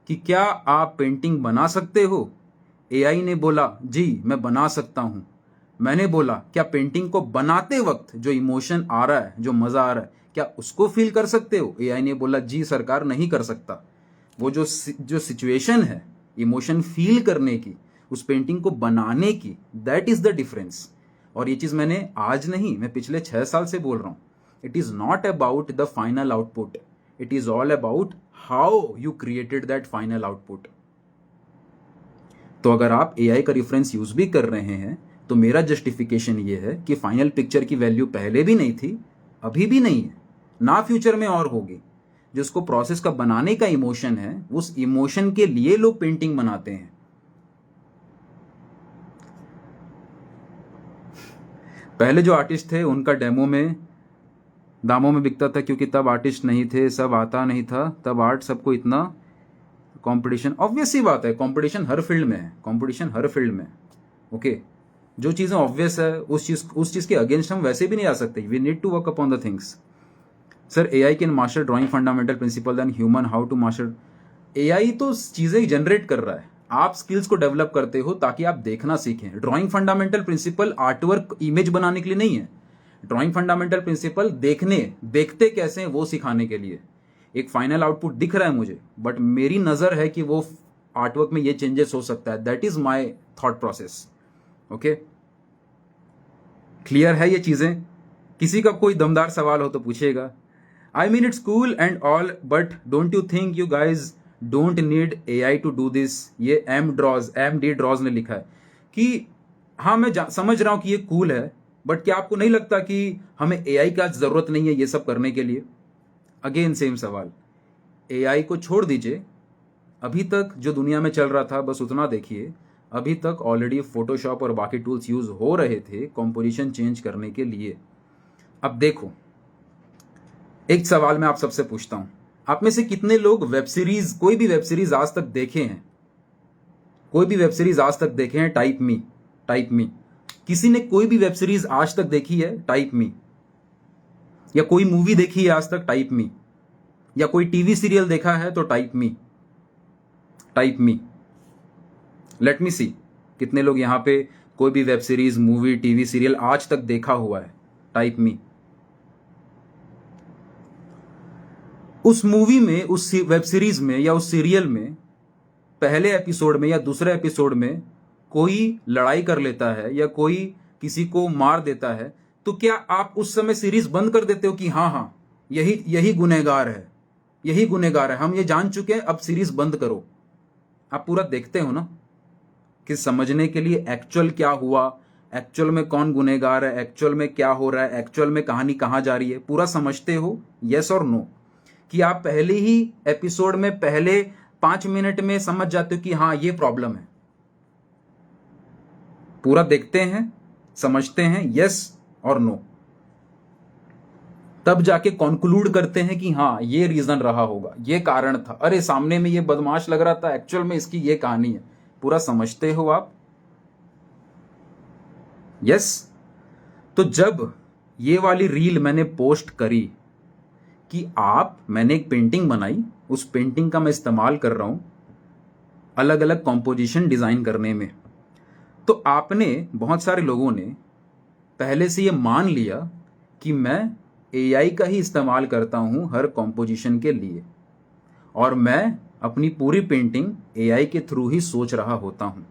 A: कि क्या आप पेंटिंग बना सकते हो? AI ने बोला जी मैं बना सकता हूं। मैंने बोला क्या पेंटिंग को बनाते वक्त जो इमोशन आ रहा है, जो मजा आ रहा है, क्या उसको फील कर सकते हो? AI ने बोला जी सरकार नहीं कर सकता। वो जो सिचुएशन है इमोशन फील करने की, उस पेंटिंग को बनाने की, दैट इज द डिफरेंस। और ये चीज मैंने आज नहीं, मैं पिछले 6 साल से बोल रहा हूं। It is not about the final output, it is all about how you created that final output. तो अगर आप AI का रेफरेंस यूज भी कर रहे हैं तो मेरा जस्टिफिकेशन ये है कि फाइनल पिक्चर की वैल्यू पहले भी नहीं थी, अभी भी नहीं है, ना फ्यूचर में और होगी। जिसको प्रोसेस का बनाने का इमोशन है, उस इमोशन के लिए लोग पेंटिंग बनाते हैं। पहले जो आर्टिस्ट थे उनका डेमो में दामों में बिकता था क्योंकि तब आर्टिस्ट नहीं थे, सब आता नहीं था, तब आर्ट सबको इतना कंपटीशन। ऑब्वियस सी बात है, कंपटीशन हर फील्ड में है, कंपटीशन हर फील्ड में। ओके, जो चीजें ऑब्वियस है उस चीज के अगेंस्ट हम वैसे भी नहीं आ सकते। We need to work upon the things. Sir AI can master drawing fundamental principle then human how to master? AI तो चीजें जनरेट कर रहा है, आप स्किल्स को डेवलप करते हो ताकि आप देखना सीखें। Drawing fundamental principal artwork image बनाने के लिए नहीं है। ड्राइंग फंडामेंटल प्रिंसिपल देखते कैसे हैं वो सिखाने के लिए। एक फाइनल आउटपुट दिख रहा है मुझे, बट मेरी नजर है कि वो आर्टवर्क में ये चेंजेस हो सकता है। That is my thought process. Okay, clear है ये चीजें? किसी का कोई दमदार सवाल हो तो पूछिएगा। I mean it's cool and all, but don't you think you guys don't need AI to do this? ये MD ड्रॉज ने लिखा है कि हाँ मैं समझ रहा हूं कि ये कूल है, बट क्या आपको नहीं लगता कि हमें AI का जरूरत नहीं है ये सब करने के लिए? अगेन सेम सवाल। AI को छोड़ दीजिए, अभी तक जो दुनिया में चल रहा था बस उतना देखिए। अभी तक ऑलरेडी फोटोशॉप और बाकी टूल्स यूज हो रहे थे कंपोजिशन चेंज करने के लिए। अब देखो, एक सवाल मैं आप सबसे पूछता हूं, आप में से कितने लोग वेब सीरीज, कोई भी वेब सीरीज आज तक देखे हैं? कोई भी वेब सीरीज आज तक देखे हैं? टाइप मी। किसी ने कोई भी वेब सीरीज आज तक देखी है? टाइप मी। या कोई मूवी देखी है आज तक? टाइप मी। या कोई टीवी सीरियल देखा है तो टाइप मी। लेट मी सी कितने लोग यहां पे कोई भी web series, movie, TV serial आज तक देखा हुआ है? टाइप मी। उस मूवी में, उस वेब सीरीज में या उस सीरियल में पहले एपिसोड में या दूसरे एपिसोड में कोई लड़ाई कर लेता है या कोई किसी को मार देता है, तो क्या आप उस समय सीरीज बंद कर देते हो कि हाँ यही गुनहगार है, हम ये जान चुके हैं, अब सीरीज बंद करो? आप पूरा देखते हो ना, कि समझने के लिए एक्चुअल क्या हुआ, एक्चुअल में कौन गुनहगार है, एक्चुअल में क्या हो रहा है, एक्चुअल में कहानी कहां जा रही है, पूरा समझते हो? यस और नो? कि आप पहले ही एपिसोड में पहले 5 मिनट में समझ जाते हो कि हाँ ये प्रॉब्लम है? पूरा देखते हैं, समझते हैं, यस और नो? तब जाके कॉन्क्लूड करते हैं कि हाँ ये रीजन रहा होगा, ये कारण था, अरे सामने में ये बदमाश लग रहा था, एक्चुअल में इसकी ये कहानी है। पूरा समझते हो आप? यस। तो जब ये वाली रील मैंने पोस्ट करी कि मैंने एक पेंटिंग बनाई, उस पेंटिंग का मैं इस्तेमाल कर रहा हूं अलग अलग कॉम्पोजिशन डिजाइन करने में, तो आपने, बहुत सारे लोगों ने पहले से ये मान लिया कि मैं एआई का ही इस्तेमाल करता हूँ हर कॉम्पोजिशन के लिए, और मैं अपनी पूरी पेंटिंग एआई के थ्रू ही सोच रहा होता हूँ,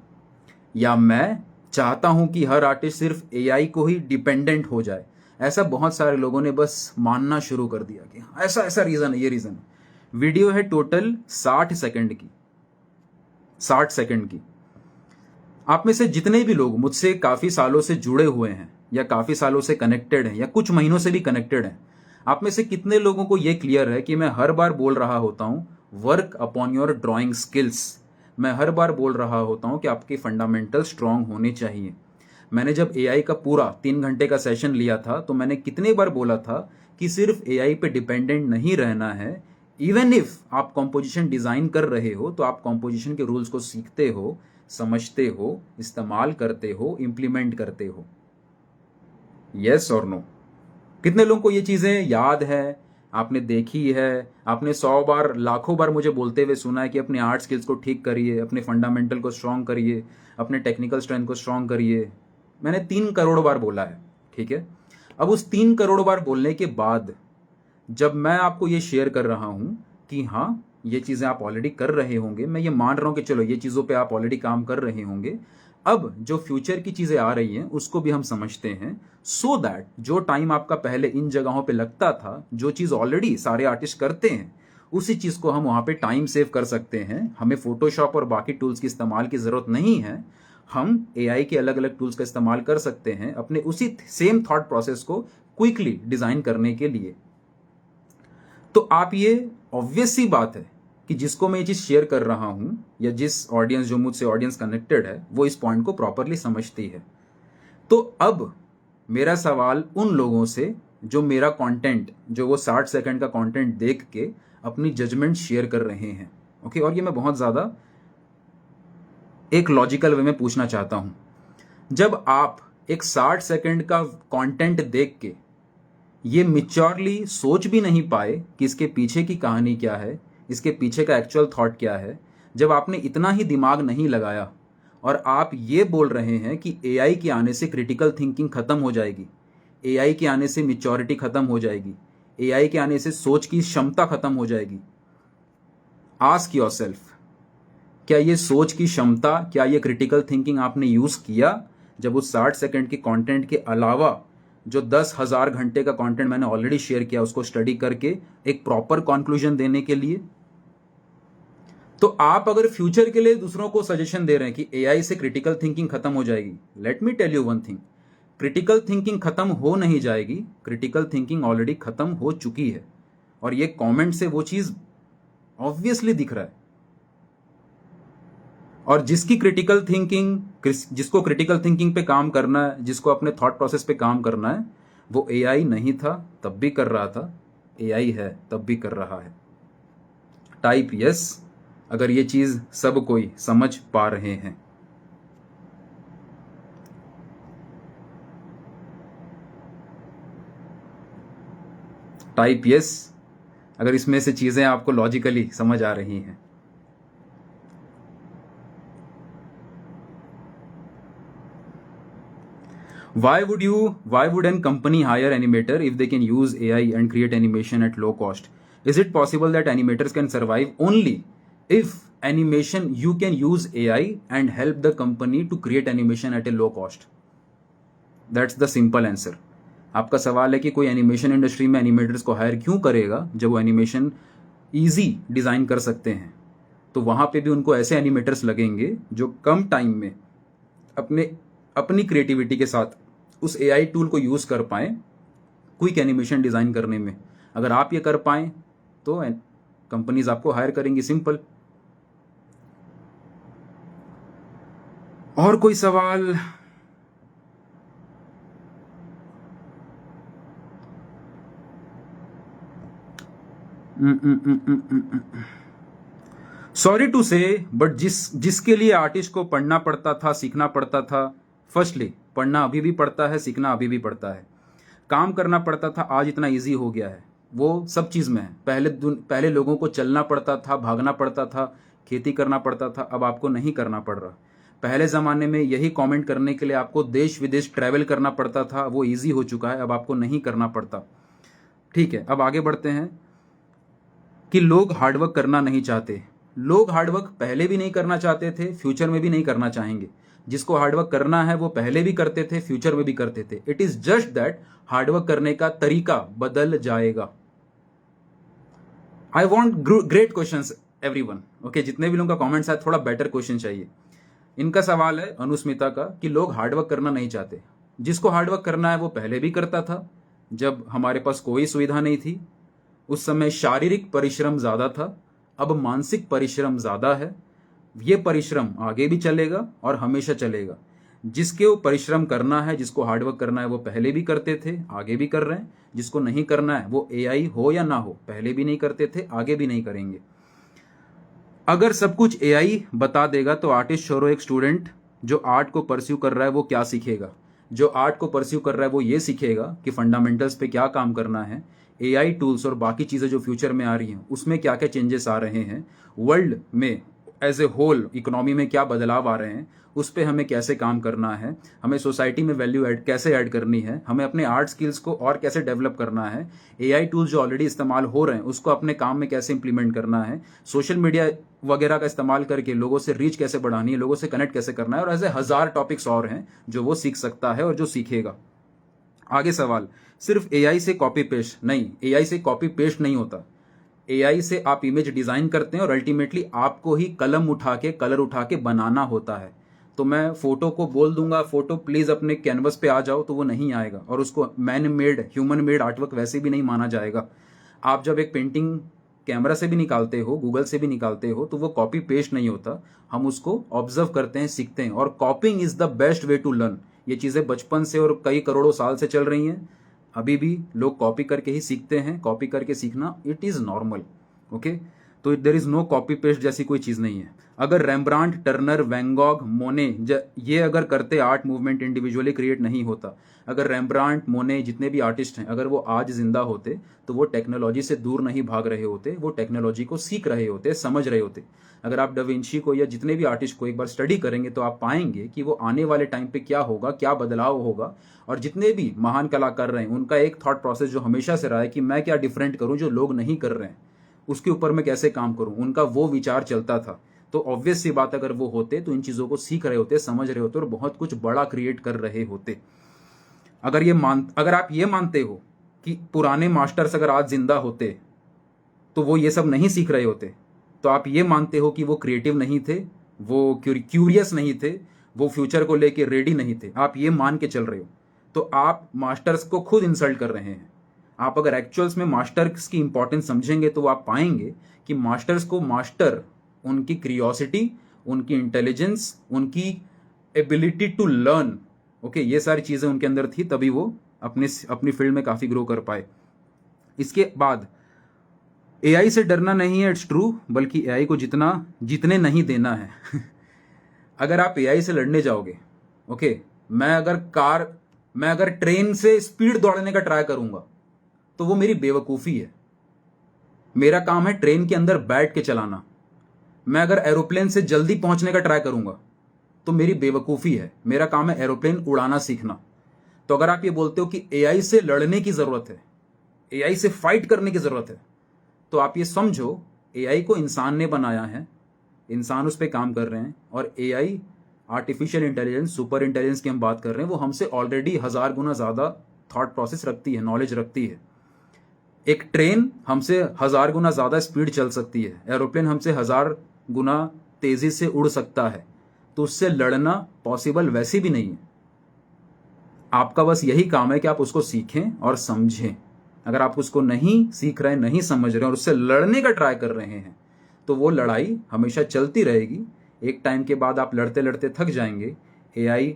A: या मैं चाहता हूँ कि हर आर्टिस्ट सिर्फ एआई को ही डिपेंडेंट हो जाए। ऐसा बहुत सारे लोगों ने बस मानना शुरू कर दिया कि ऐसा ऐसा रीज़न है, ये रीज़न है। वीडियो है टोटल 60 सेकंड की, 60 सेकंड की। आप में से जितने भी लोग मुझसे काफ़ी सालों से जुड़े हुए हैं, या काफ़ी सालों से कनेक्टेड हैं, या कुछ महीनों से भी कनेक्टेड हैं, आप में से कितने लोगों को यह क्लियर है कि मैं हर बार बोल रहा होता हूँ work upon your drawing skills. मैं हर बार बोल रहा होता हूँ कि आपके फंडामेंटल स्ट्रांग होने चाहिए। मैंने जब एआई का पूरा 3 घंटे का सेशन लिया था तो मैंने कितने बार बोला था कि सिर्फ एआई पे डिपेंडेंट नहीं रहना है। इवन इफ आप कॉम्पोजिशन डिज़ाइन कर रहे हो तो आप कॉम्पोजिशन के रूल्स को सीखते हो, समझते हो, इस्तेमाल करते हो, इम्प्लीमेंट करते हो। यस और नो? कितने लोगों को ये चीज़ें याद है, आपने देखी है? आपने 100 बार, लाखों बार मुझे बोलते हुए सुना है कि अपने आर्ट स्किल्स को ठीक करिए, अपने फंडामेंटल को स्ट्रॉन्ग करिए, अपने टेक्निकल स्ट्रेंथ को स्ट्रॉन्ग करिए। मैंने 3 करोड़ बार बोला है, ठीक है? अब उस 3 करोड़ बार बोलने के बाद जब मैं आपको ये शेयर कर रहा हूँ कि हाँ, ये चीज़ें आप ऑलरेडी कर रहे होंगे, मैं ये मान रहा हूँ कि चलो ये चीज़ों पे आप ऑलरेडी काम कर रहे होंगे, अब जो फ्यूचर की चीज़ें आ रही हैं उसको भी हम समझते हैं, सो दैट जो टाइम आपका पहले इन जगहों पे लगता था, जो चीज़ ऑलरेडी सारे आर्टिस्ट करते हैं, उसी चीज़ को हम वहाँ पे टाइम सेव कर सकते हैं। हमें फोटोशॉप और बाकी टूल्स की इस्तेमाल की ज़रूरत नहीं है। हम एआई के अलग अलग टूल्स का इस्तेमाल कर सकते हैं अपने उसी सेम थॉट प्रोसेस को क्विकली डिज़ाइन करने के लिए। तो आप ये ऑब्वियस सी बात है कि जिसको मैं ये चीज़ शेयर कर रहा हूँ, या जिस ऑडियंस, जो मुझसे ऑडियंस कनेक्टेड है, वो इस पॉइंट को प्रॉपरली समझती है। तो अब मेरा सवाल उन लोगों से जो मेरा कंटेंट, जो वो 60 सेकंड का कंटेंट देख के अपनी जजमेंट शेयर कर रहे हैं, ओके? और ये मैं बहुत ज़्यादा एक लॉजिकल वे में पूछना चाहता हूँ। जब आप एक 60 सेकंड का कंटेंट देख के ये मैच्योरली सोच भी नहीं पाए कि इसके पीछे की कहानी क्या है, इसके पीछे का एक्चुअल थॉट क्या है, जब आपने इतना ही दिमाग नहीं लगाया और आप ये बोल रहे हैं कि एआई के आने से क्रिटिकल थिंकिंग खत्म हो जाएगी, एआई के आने से मैच्योरिटी खत्म हो जाएगी, एआई के आने से सोच की क्षमता खत्म हो जाएगी, आस्क योरसेल्फ, क्या ये सोच की क्षमता, क्या ये क्रिटिकल थिंकिंग आपने यूज़ किया जब उस 60 सेकंड के कंटेंट के अलावा जो 10,000 घंटे का कंटेंट मैंने ऑलरेडी शेयर किया उसको स्टडी करके एक प्रॉपर कंक्लूजन देने के लिए? तो आप अगर फ्यूचर के लिए दूसरों को सजेशन दे रहे हैं कि एआई से क्रिटिकल थिंकिंग खत्म हो जाएगी, let me tell you one thing, critical thinking खत्म हो नहीं जाएगी, क्रिटिकल थिंकिंग ऑलरेडी खत्म हो चुकी है। और ये कमेंट से वो चीज ऑब्वियसली दिख रहा है। और जिसकी क्रिटिकल थिंकिंग, जिसको क्रिटिकल थिंकिंग पे काम करना है, जिसको अपने थॉट प्रोसेस पे काम करना है, वो एआई नहीं था तब भी कर रहा था, एआई है तब भी कर रहा है। टाइप यस अगर ये चीज सब कोई समझ पा रहे हैं। टाइप यस अगर इसमें से चीजें आपको लॉजिकली समझ आ रही हैं। Why would an company hire animator if they can use AI and create animation at low cost? Is it possible that animators can survive only if animation you can use AI and help the company to create animation at a low cost? That's the simple answer. आपका सवाल है कि कोई animation industry में animators को higher क्यों करेगा जब वो एनिमेशन ईजी डिज़ाइन कर सकते हैं? तो वहाँ पे भी उनको ऐसे एनिमेटर्स लगेंगे जो कम टाइम में अपनी क्रिएटिविटी के साथ उस एआई टूल को यूज़ कर पाएँ क्विक एनिमेशन डिज़ाइन करने में। अगर आप ये कर पाएँ तो कंपनीज आपको हायर करेंगी, सिंपल। और कोई सवाल? सॉरी टू से बट जिसके लिए आर्टिस्ट को पढ़ना पड़ता था, सीखना पड़ता था, फर्स्टली पढ़ना अभी भी पड़ता है, सीखना अभी भी पड़ता है, काम करना पड़ता था, आज इतना इजी हो गया है, वो सब चीज़ में है। पहले लोगों को चलना पड़ता था, भागना पड़ता था, खेती करना पड़ता था, अब आपको नहीं करना पड़ रहा। पहले ज़माने में यही कमेंट करने के लिए आपको देश विदेश ट्रैवल करना पड़ता था, वो इजी हो चुका है, अब आपको नहीं करना पड़ता। ठीक है, अब आगे बढ़ते हैं कि लोग हार्डवर्क करना नहीं चाहते। लोग हार्डवर्क पहले भी नहीं करना चाहते थे, फ्यूचर में भी नहीं करना चाहेंगे। जिसको हार्डवर्क करना है वो पहले भी करते थे, फ्यूचर में भी करते थे। It is just that hard work करने का तरीका बदल जाएगा। I want great question everyone. Okay, जितने भी लोगों का कमेंट्स है, थोड़ा बेटर क्वेश्चन चाहिए। इनका सवाल है अनुस्मिता का कि लोग हार्डवर्क करना नहीं चाहते। जिसको हार्डवर्क करना है वो पहले भी करता था, जब हमारे पास कोई सुविधा नहीं थी। उस समय शारीरिक परिश्रम ज़्यादा था, अब मानसिक परिश्रम ज़्यादा है। ये परिश्रम आगे भी चलेगा और हमेशा चलेगा। जिसके परिश्रम करना है, जिसको हार्डवर्क करना है, वो पहले भी करते थे, आगे भी कर रहे हैं। जिसको नहीं करना है, वो एआई हो या ना हो, पहले भी नहीं करते थे, आगे भी नहीं करेंगे। अगर सब कुछ एआई बता देगा तो आर्टिस्ट छोड़ो, एक स्टूडेंट जो आर्ट को परस्यू कर रहा है वो क्या सीखेगा? जो आर्ट को परस्यू कर रहा है वो ये सीखेगा कि फंडामेंटल्स पे क्या काम करना है, एआई टूल्स और बाकी चीज़ें जो फ्यूचर में आ रही हैं उसमें क्या क्या चेंजेस आ रहे हैं, वर्ल्ड में एज ए होल इकोनॉमी में क्या बदलाव आ रहे हैं, उस पर हमें कैसे काम करना है, हमें सोसाइटी में वैल्यू ऐड कैसे ऐड करनी है, हमें अपने आर्ट स्किल्स को और कैसे डेवलप करना है, एआई टूल्स जो ऑलरेडी इस्तेमाल हो रहे हैं उसको अपने काम में कैसे इंप्लीमेंट करना है, सोशल मीडिया वगैरह का इस्तेमाल करके लोगों से रीच कैसे बढ़ानी है, लोगों से कनेक्ट कैसे करना है, और ऐसे 1000 टॉपिक्स और हैं जो वो सीख सकता है और जो सीखेगा। आगे सवाल, सिर्फ एआई से कॉपी पेस्ट नहीं, एआई से कॉपी पेस्ट नहीं होता। एआई से आप इमेज डिजाइन करते हैं और अल्टीमेटली आपको ही कलम उठा के कलर उठा के बनाना होता है। तो मैं फोटो को बोल दूंगा फोटो प्लीज अपने कैनवस पे आ जाओ, तो वो नहीं आएगा, और उसको man made human made artwork वैसे भी नहीं माना जाएगा। आप जब एक पेंटिंग कैमरा से भी निकालते हो, गूगल से भी निकालते हो, तो वो कॉपी पेस्ट नहीं होता। हम उसको ऑब्जर्व करते हैं, सीखते हैं, और copying is the best way to learn. ये चीज़ें बचपन से और कई करोड़ों साल से चल रही हैं। अभी भी लोग कॉपी करके ही सीखते हैं, कॉपी करके सीखना इट इज़ नॉर्मल। ओके, तो there is no copy paste जैसी कोई चीज़ नहीं है। अगर रेम्ब्रांट, टर्नर, वैन गॉग, मोने ये अगर करते, आर्ट मूवमेंट इंडिविजुअली क्रिएट नहीं होता। अगर रेम्ब्रांट, मोने, जितने भी आर्टिस्ट हैं, अगर वो आज जिंदा होते तो वो टेक्नोलॉजी से दूर नहीं भाग रहे होते, वो टेक्नोलॉजी को सीख रहे होते, समझ रहे होते। अगर आप डविंची को या जितने भी आर्टिस्ट को एक बार स्टडी करेंगे तो आप पाएंगे कि वो आने वाले टाइम पे क्या होगा, क्या बदलाव होगा। और जितने भी महान कलाकार रहे हैं उनका एक थॉट प्रोसेस जो हमेशा से रहा है कि मैं क्या डिफरेंट करूं जो लोग नहीं कर रहे हैं, उसके ऊपर मैं कैसे काम करूं, उनका वो विचार चलता था। तो ऑब्वियस सी बात, अगर वो होते तो इन चीज़ों को सीख रहे होते, समझ रहे होते और बहुत कुछ बड़ा क्रिएट कर रहे होते। अगर आप ये मानते हो कि पुराने मास्टर्स अगर आज जिंदा होते तो वो ये सब नहीं सीख रहे होते, तो आप ये मानते हो कि वो क्रिएटिव नहीं थे, वो क्यूरियस नहीं थे, वो फ्यूचर को लेके रेडी नहीं थे, आप ये मान के चल रहे हो, तो आप मास्टर्स को खुद इंसल्ट कर रहे हैं। आप अगर एक्चुअल्स में मास्टर्स की इंपॉर्टेंस समझेंगे तो आप पाएंगे कि मास्टर्स को मास्टर उनकी क्रियोसिटी, उनकी इंटेलिजेंस, उनकी एबिलिटी टू लर्न, ओके, ये सारी चीज़ें उनके अंदर थी, तभी वो अपनी फील्ड में काफ़ी ग्रो कर पाए। इसके बाद एआई से डरना नहीं है, इट्स ट्रू, बल्कि एआई को जीतने नहीं देना है। अगर आप एआई से लड़ने जाओगे, ओके, मैं अगर ट्रेन से स्पीड दौड़ने का ट्राई करूंगा तो वो मेरी बेवकूफ़ी है। मेरा काम है ट्रेन के अंदर बैठ के चलाना। मैं अगर एरोप्लेन से जल्दी पहुंचने का ट्राई करूंगा तो मेरी बेवकूफ़ी है। मेरा काम है एरोप्लेन उड़ाना सीखना। तो अगर आप ये बोलते हो कि एआई से लड़ने की ज़रूरत है, एआई से फाइट करने की ज़रूरत है, तो आप ये समझो एआई को इंसान ने बनाया है, इंसान उस पर काम कर रहे हैं, और AI artificial intelligence, super intelligence की हम बात कर रहे हैं, वो हमसे ऑलरेडी 1000 गुना ज़्यादा थॉट प्रोसेस रखती है, नॉलेज रखती है। एक ट्रेन हमसे 1000 गुना ज़्यादा स्पीड चल सकती है, एरोप्लेन हमसे 1000 गुना तेज़ी से उड़ सकता है, तो उससे लड़ना पॉसिबल वैसे भी नहीं है। आपका बस यही काम है कि आप उसको सीखें और समझें। अगर आप उसको नहीं सीख रहे हैं, नहीं समझ रहे हैं और उससे लड़ने का ट्राई कर रहे हैं, तो वो लड़ाई हमेशा चलती रहेगी। एक टाइम के बाद आप लड़ते लड़ते थक जाएंगे, एआई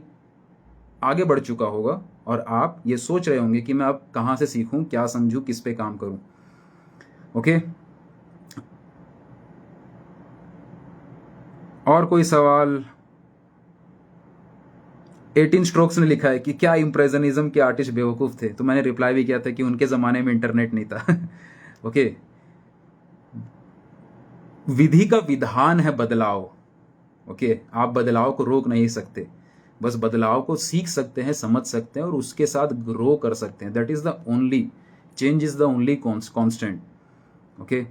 A: आगे बढ़ चुका होगा और आप ये सोच रहे होंगे कि मैं अब कहाँ से सीखूं, क्या समझूं, किस पे काम करूं। ओके, और कोई सवाल? 18 स्ट्रोक्स ने लिखा है कि क्या इम्प्रेशनिज्म के आर्टिस्ट बेवकूफ़ थे? तो मैंने रिप्लाई भी किया था कि उनके ज़माने में इंटरनेट नहीं था। ओके, विधि का विधान है बदलाव। ओके, आप बदलाव को रोक नहीं सकते, बस बदलाव को सीख सकते हैं, समझ सकते हैं और उसके साथ ग्रो कर सकते हैं. That is the only change, is the only constant. Okay,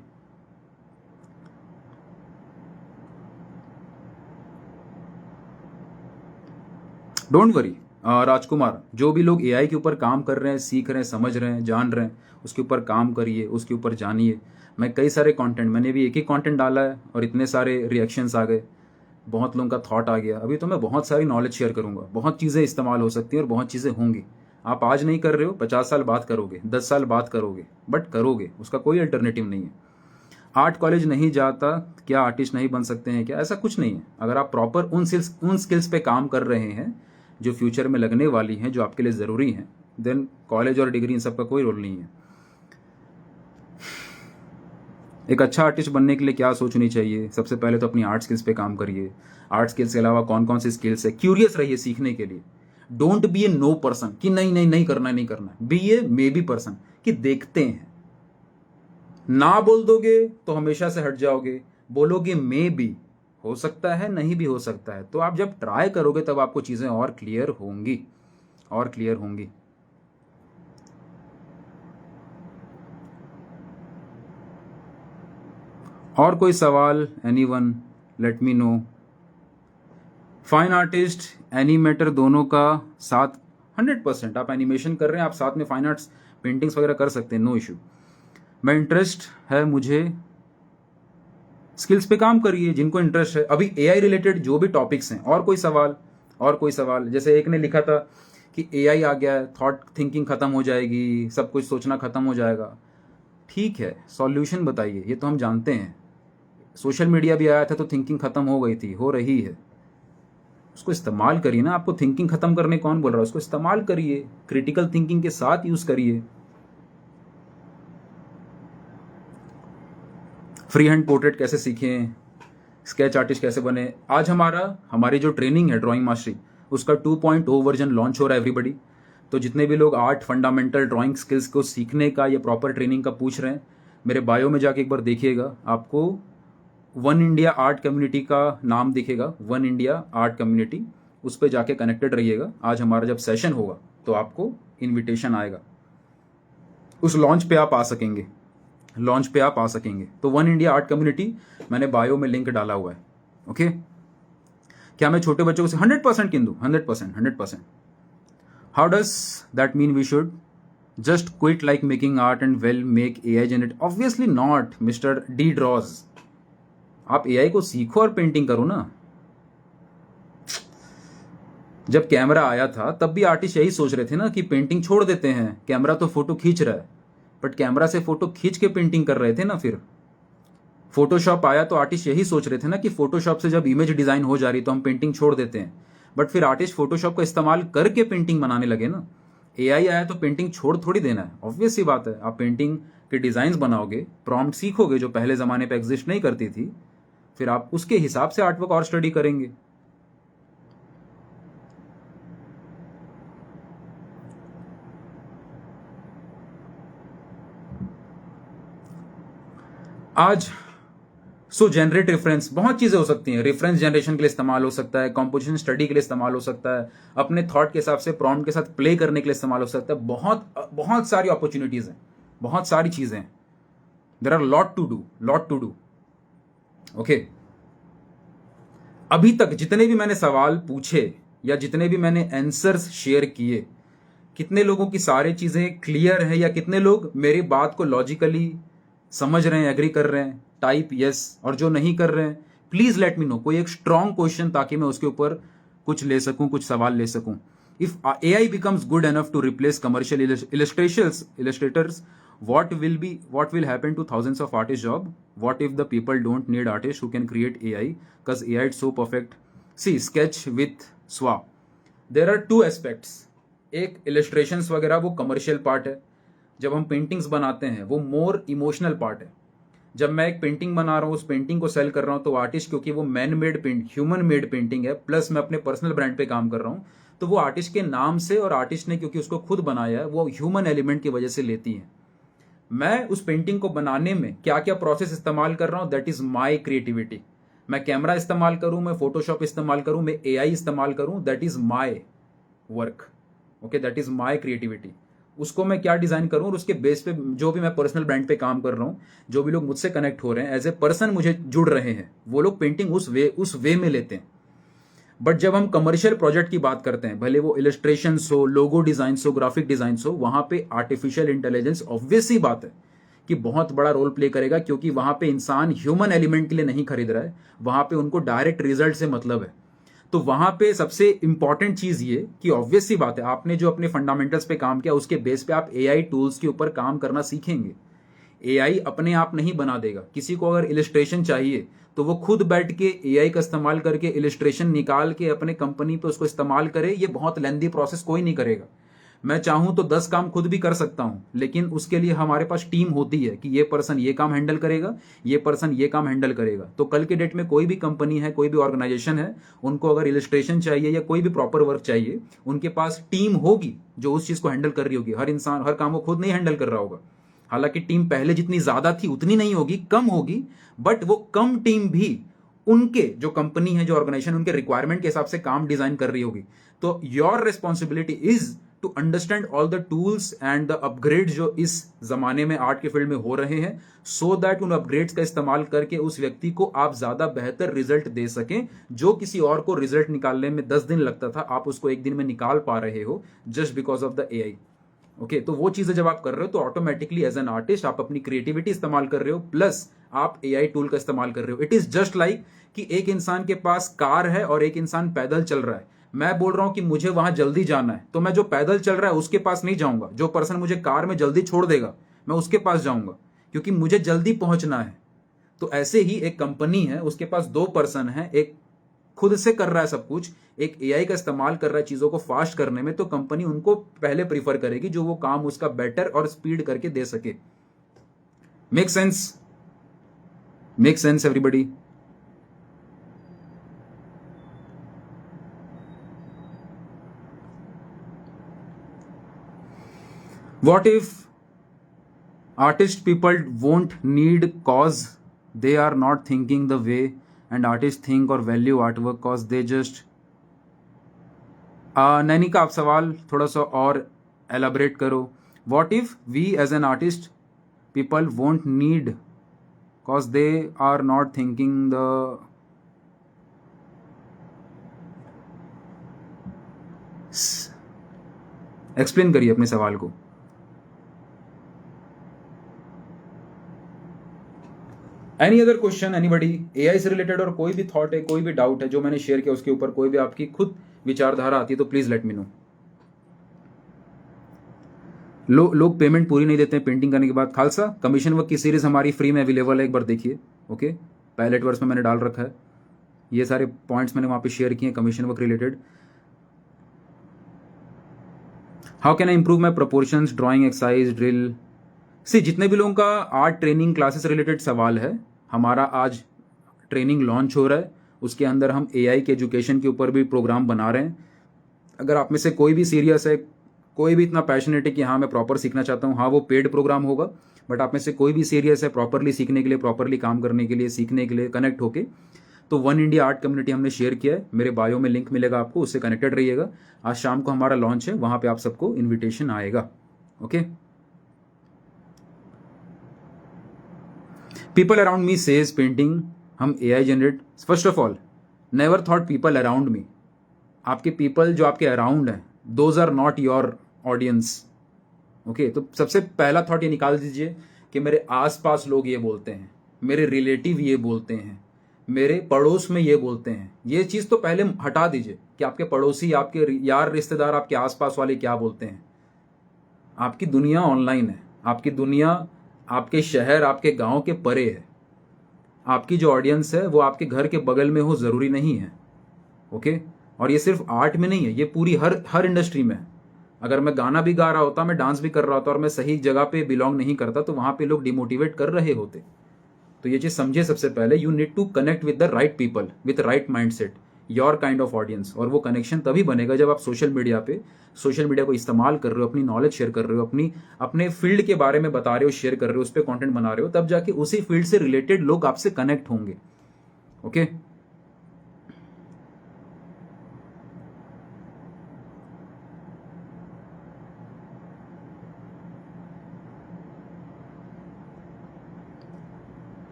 A: don't worry. Rajkumar, जो भी लोग एआई के ऊपर काम कर रहे हैं, सीख रहे हैं, समझ रहे हैं, जान रहे हैं, उसके ऊपर काम करिए, उसके ऊपर जानिए. मैं कई सारे कंटेंट, मैंने भी एक ही कंटेंट डाला है और इतने सारे रिएक्शंस आ गए, बहुत लोगों का थॉट आ गया. अभी तो मैं बहुत सारी नॉलेज शेयर करूंगा, बहुत चीज़ें इस्तेमाल हो सकती हैं और बहुत चीज़ें होंगी. आप आज नहीं कर रहे हो, 50 साल बाद करोगे, 10 साल बाद करोगे, बट करोगे, उसका कोई अल्टरनेटिव नहीं है. आर्ट कॉलेज नहीं जाता क्या आर्टिस्ट नहीं बन सकते हैं क्या? ऐसा कुछ नहीं है. अगर आप प्रॉपर उन स्किल्स पे काम कर रहे हैं जो फ्यूचर में लगने वाली हैं, जो आपके लिए ज़रूरी हैं, देन कॉलेज और डिग्री इन सब का कोई रोल नहीं है. एक अच्छा आर्टिस्ट बनने के लिए क्या सोचनी चाहिए? सबसे पहले तो अपनी आर्ट स्किल्स पे काम करिए. आर्ट स्किल्स के अलावा कौन कौन सी स्किल्स है, क्यूरियस रहिए सीखने के लिए. Don't be a no person कि नहीं नहीं नहीं करना है, नहीं करना है. Be a maybe person कि देखते हैं. ना बोल दोगे तो हमेशा से हट जाओगे, बोलोगे मे बी, हो सकता है, नहीं भी हो सकता है. तो आप जब ट्राई करोगे तब आपको चीज़ें और क्लियर होंगी, और क्लियर होंगी. और कोई सवाल? Anyone? Late me no. Fine artist, animator दोनों का साथ 100%. आप एनिमेशन कर रहे हैं, आप साथ में फाइन आर्ट्स पेंटिंग्स वगैरह कर सकते हैं, नो इशू. मैं इंटरेस्ट है मुझे, स्किल्स पे काम करिए जिनको इंटरेस्ट है. अभी एआई रिलेटेड जो भी टॉपिक्स हैं. और कोई सवाल? और कोई सवाल? जैसे एक ने लिखा था कि एआई आ गया है, थॉट थिंकिंग खत्म हो जाएगी, सब कुछ सोचना खत्म हो जाएगा. ठीक है, सॉल्यूशन बताइए, ये तो हम जानते हैं. सोशल मीडिया भी आया था तो थिंकिंग खत्म हो गई थी, हो रही है. उसको इस्तेमाल करिए ना. आपको थिंकिंग खत्म करने कौन बोल रहा है? उसको इस्तेमाल करिए, क्रिटिकल थिंकिंग के साथ यूज करिए. फ्री हैंड पोर्ट्रेट कैसे सीखें, स्केच आर्टिस्ट कैसे बने. आज हमारी जो ट्रेनिंग है ड्राइंग मास्टरी, उसका 2.0 वर्जन लॉन्च हो रहा है एवरीबडी. तो जितने भी लोग आर्ट फंडामेंटल ड्राइंग स्किल्स को सीखने का या प्रॉपर ट्रेनिंग का पूछ रहे हैं, मेरे बायो में जाके एक बार देखिएगा, आपको वन इंडिया आर्ट कम्युनिटी का नाम दिखेगा, वन इंडिया आर्ट कम्युनिटी. उस पर जाके कनेक्टेड रहिएगा. आज हमारा जब सेशन होगा तो आपको इनविटेशन आएगा, उस लॉन्च पे आप आ सकेंगे, लॉन्च पे आप आ सकेंगे. तो वन इंडिया आर्ट कम्युनिटी मैंने बायो में लिंक डाला हुआ है. ओके, क्या मैं छोटे बच्चों को 100% किन दूं? 100%, 100%. How does that mean we should just quit like making art and well make AI generate? Obviously not mister D draws. आप एआई को सीखो और पेंटिंग करो ना. जब कैमरा आया था तब भी आर्टिस्ट यही सोच रहे थे ना कि पेंटिंग छोड़ देते हैं, कैमरा तो फोटो खींच रहा है. बट कैमरा से फोटो खींच के पेंटिंग कर रहे थे ना. फिर फोटोशॉप आया तो आर्टिस्ट यही सोच रहे थे ना कि फोटोशॉप से जब इमेज डिजाइन हो जा रही तो हम पेंटिंग छोड़ देते हैं. बट फिर आर्टिस्ट फोटोशॉप का इस्तेमाल करके पेंटिंग बनाने लगे ना. एआई आया तो पेंटिंग छोड़ थोड़ी देना है. ऑब्वियस सी बात है, आप पेंटिंग के डिजाइन बनाओगे, प्रॉम्प्ट सीखोगे जो पहले जमाने पे एग्जिस्ट नहीं करती थी, फिर आप उसके हिसाब से आर्टवर्क और स्टडी करेंगे. आज सो जनरेट रेफरेंस, बहुत चीजें हो सकती हैं. रेफरेंस जनरेशन के लिए इस्तेमाल हो सकता है, कंपोजिशन स्टडी के लिए इस्तेमाल हो सकता है, अपने थॉट के हिसाब से प्रॉम्प्ट के साथ प्ले करने के लिए इस्तेमाल हो सकता है. बहुत बहुत सारी अपॉर्चुनिटीज हैं, बहुत सारी चीजें हैं. There are lot to do, lot to do. Okay, अभी तक जितने भी मैंने सवाल पूछे या जितने भी मैंने आंसर्स शेयर किए, कितने लोगों की सारी चीजें क्लियर है या कितने लोग मेरी बात को लॉजिकली समझ रहे हैं, एग्री कर रहे हैं? Type yes. और जो नहीं कर रहे हैं प्लीज लेट मी नो, कोई एक स्ट्रॉन्ग क्वेश्चन, ताकि मैं उसके ऊपर कुछ ले सकूं, कुछ सवाल ले सकूं. If AI becomes good enough to replace commercial illustrators, what will happen to thousands of artist job? What if the people don't need artists who can create AI because AI is so perfect? See, sketch with SWA. There are two aspects. एक illustrations वगैरह वो commercial part है. जब हम paintings बनाते हैं वो more emotional part है. जब मैं एक पेंटिंग बना रहा हूँ, उस पेंटिंग को सेल कर रहा हूँ, तो आर्टिस्ट, क्योंकि वो man made human made painting है, प्लस मैं अपने पर्सनल ब्रांड पे काम कर रहा हूँ, तो वो आर्टिस्ट के नाम से, और आर्टिस्ट ने क्योंकि उसको खुद बनाया है, वो ह्यूमन एलिमेंट की वजह से लेती है. मैं उस पेंटिंग को बनाने में क्या क्या प्रोसेस इस्तेमाल कर रहा हूँ, दैट इज माई क्रिएटिविटी. मैं कैमरा इस्तेमाल करूं, मैं फोटोशॉप इस्तेमाल करूं, मैं एआई इस्तेमाल करूं, that is my work. Okay, that is my creativity. उसको मैं क्या डिजाइन करूं और उसके बेस पे जो भी मैं पर्सनल ब्रांड पे काम कर रहा हूं, जो भी लोग मुझसे कनेक्ट हो रहे हैं, एज ए पर्सन मुझे जुड़ रहे हैं, वो लोग पेंटिंग उस वे में लेते हैं। बट जब हम कमर्शियल प्रोजेक्ट की बात करते हैं, भले वो इलस्ट्रेशन हो, लोगो डिजाइन हो, ग्राफिक डिजाइन हो, वहां पे आर्टिफिशियल इंटेलिजेंस ऑब्वियस ही बात है कि बहुत बड़ा रोल प्ले करेगा, क्योंकि वहां पे इंसान ह्यूमन एलिमेंट के लिए नहीं खरीद रहा है, वहां पे उनको डायरेक्ट रिजल्ट से मतलब है। तो वहां पे सबसे इंपॉर्टेंट चीज ये कि ऑब्वियस सी बात है, आपने जो अपने फंडामेंटल्स पे काम किया उसके बेस पे आप एआई टूल्स के ऊपर काम करना सीखेंगे। एआई अपने आप नहीं बना देगा। किसी को अगर इलिस्ट्रेशन चाहिए तो वो खुद बैठ के एआई का इस्तेमाल करके इलिस्ट्रेशन निकाल के अपने कंपनी पे उसको इस्तेमाल करे। ये बहुत लेंदी प्रोसेस कोई नहीं करेगा। मैं चाहूं तो 10 काम खुद भी कर सकता हूं, लेकिन उसके लिए हमारे पास टीम होती है कि ये पर्सन ये काम हैंडल करेगा, ये पर्सन ये काम हैंडल करेगा। तो कल के डेट में कोई भी कंपनी है, कोई भी ऑर्गेनाइजेशन है, उनको अगर इलिस्ट्रेशन चाहिए या कोई भी प्रॉपर वर्क चाहिए, उनके पास टीम होगी जो उस चीज को हैंडल कर रही होगी। हर इंसान हर काम को खुद नहीं हैंडल कर रहा होगा। हालांकि टीम पहले जितनी ज्यादा थी उतनी नहीं होगी, कम होगी, बट वो कम टीम भी उनके जो कंपनी है, जो ऑर्गेनाइजेशन, उनके रिक्वायरमेंट के हिसाब से काम डिजाइन कर रही होगी। तो your responsibility is to understand all the tools and the upgrade जो इस जमाने में आर्ट के फील्ड में हो रहे हैं, सो दैट उन अपग्रेड्स का इस्तेमाल करके उस व्यक्ति को आप ज्यादा बेहतर रिजल्ट दे सकें। जो किसी और को रिजल्ट निकालने में 10 दिन लगता था, आप उसको एक दिन में निकाल पा रहे हो just because of the AI. Okay, तो वो चीजें जब आप कर रहे हो तो ऑटोमेटिकली एज एन आर्टिस्ट आप अपनी क्रिएटिविटी इस्तेमाल कर रहे हो, प्लस आप एआई टूल का इस्तेमाल कर रहे हो। इट इज जस्ट लाइक कि एक इंसान के पास कार है और एक इंसान पैदल चल रहा है। मैं बोल रहा हूं कि मुझे वहां जल्दी जाना है, तो मैं जो पैदल चल रहा है उसके पास नहीं जाऊंगा। जो पर्सन मुझे कार में जल्दी छोड़ देगा, मैं उसके पास जाऊंगा, क्योंकि मुझे जल्दी पहुंचना है। तो ऐसे ही एक कंपनी है, उसके पास 2 पर्सन है, एक खुद से कर रहा है सब कुछ, एक एआई का इस्तेमाल कर रहा है चीजों को फास्ट करने में, तो कंपनी उनको पहले प्रीफर करेगी जो वो काम उसका बेटर और स्पीड करके दे सके। Make sense? Make sense everybody? What if artist people won't need cause they are not thinking the way and artists think or value artwork cause they just Nainika, आप सवाल थोड़ा सा और एलाबरेट करो। What if we as an artist people won't need cause they are not thinking the explain करिए अपने सवाल को। Any other question anybody? AI से रिलेटेड और कोई भी थॉट है, कोई भी डाउट है जो मैंने शेयर किया उसके ऊपर, कोई भी आपकी खुद विचारधारा आती है तो प्लीज लेट मी नो। लोग पेमेंट पूरी नहीं देते हैं पेंटिंग करने के बाद। खालसा, कमीशन वर्क की सीरीज हमारी फ्री में अवेलेबल है, एक बार देखिए। ओके, पायलट वर्स में मैंने डाल रखा है, ये सारे पॉइंट्स मैंने वहां पे शेयर किए commission work related. How can I improve my proportions, drawing exercise, drill? See, जितने भी लोगों का आर्ट ट्रेनिंग क्लासेस रिलेटेड सवाल है, हमारा आज ट्रेनिंग लॉन्च हो रहा है, उसके अंदर हम एआई के एजुकेशन के ऊपर भी प्रोग्राम बना रहे हैं। अगर आप में से कोई भी सीरियस है, कोई भी इतना पैशनेट है कि हाँ मैं प्रॉपर सीखना चाहता हूँ, हाँ वो पेड प्रोग्राम होगा। बट आप में से कोई भी सीरियस है प्रॉपरली सीखने के लिए, प्रॉपरली काम करने के लिए, सीखने के लिए, कनेक्ट होके, तो वन इंडिया आर्ट कम्युनिटी हमने शेयर किया है, मेरे बायो में लिंक मिलेगा आपको, उससे कनेक्टेड रहिएगा। आज शाम को हमारा लॉन्च है, वहां पे आप सबको इन्विटेशन आएगा। Okay, people around me says painting हम AI generate. First of all, never thought people around me. आपके पीपल जो आपके अराउंड हैं, those are not your audience. Okay, तो सबसे पहला थॉट ये निकाल दीजिए कि मेरे आसपास लोग ये बोलते हैं, मेरे रिलेटिव ये बोलते हैं, मेरे पड़ोस में ये बोलते हैं। ये चीज तो पहले हटा दीजिए कि आपके पड़ोसी, आपके यार, रिश्तेदार, आपके आसपास वाले क्या बोलते हैं। आपकी दुनिया ऑनलाइन है, आपकी दुनिया आपके शहर, आपके गांव के परे है। आपकी जो ऑडियंस है वो आपके घर के बगल में हो, जरूरी नहीं है। ओके, और ये सिर्फ आर्ट में नहीं है, ये पूरी हर इंडस्ट्री में है। अगर मैं गाना भी गा रहा होता, मैं डांस भी कर रहा होता और मैं सही जगह पे बिलोंग नहीं करता, तो वहां पे लोग डिमोटिवेट कर रहे होते। तो ये चीज समझिए सबसे पहले, you need to connect with the right people with right mindset, your kind of audience. और वो कनेक्शन तभी बनेगा जब आप सोशल मीडिया को इस्तेमाल कर रहे हो, अपनी नॉलेज शेयर कर रहे हो, अपने फील्ड के बारे में बता रहे हो, शेयर कर रहे हो, उस पर कंटेंट बना रहे हो, तब जाके उसी फील्ड से रिलेटेड लोग आपसे कनेक्ट होंगे। ओके।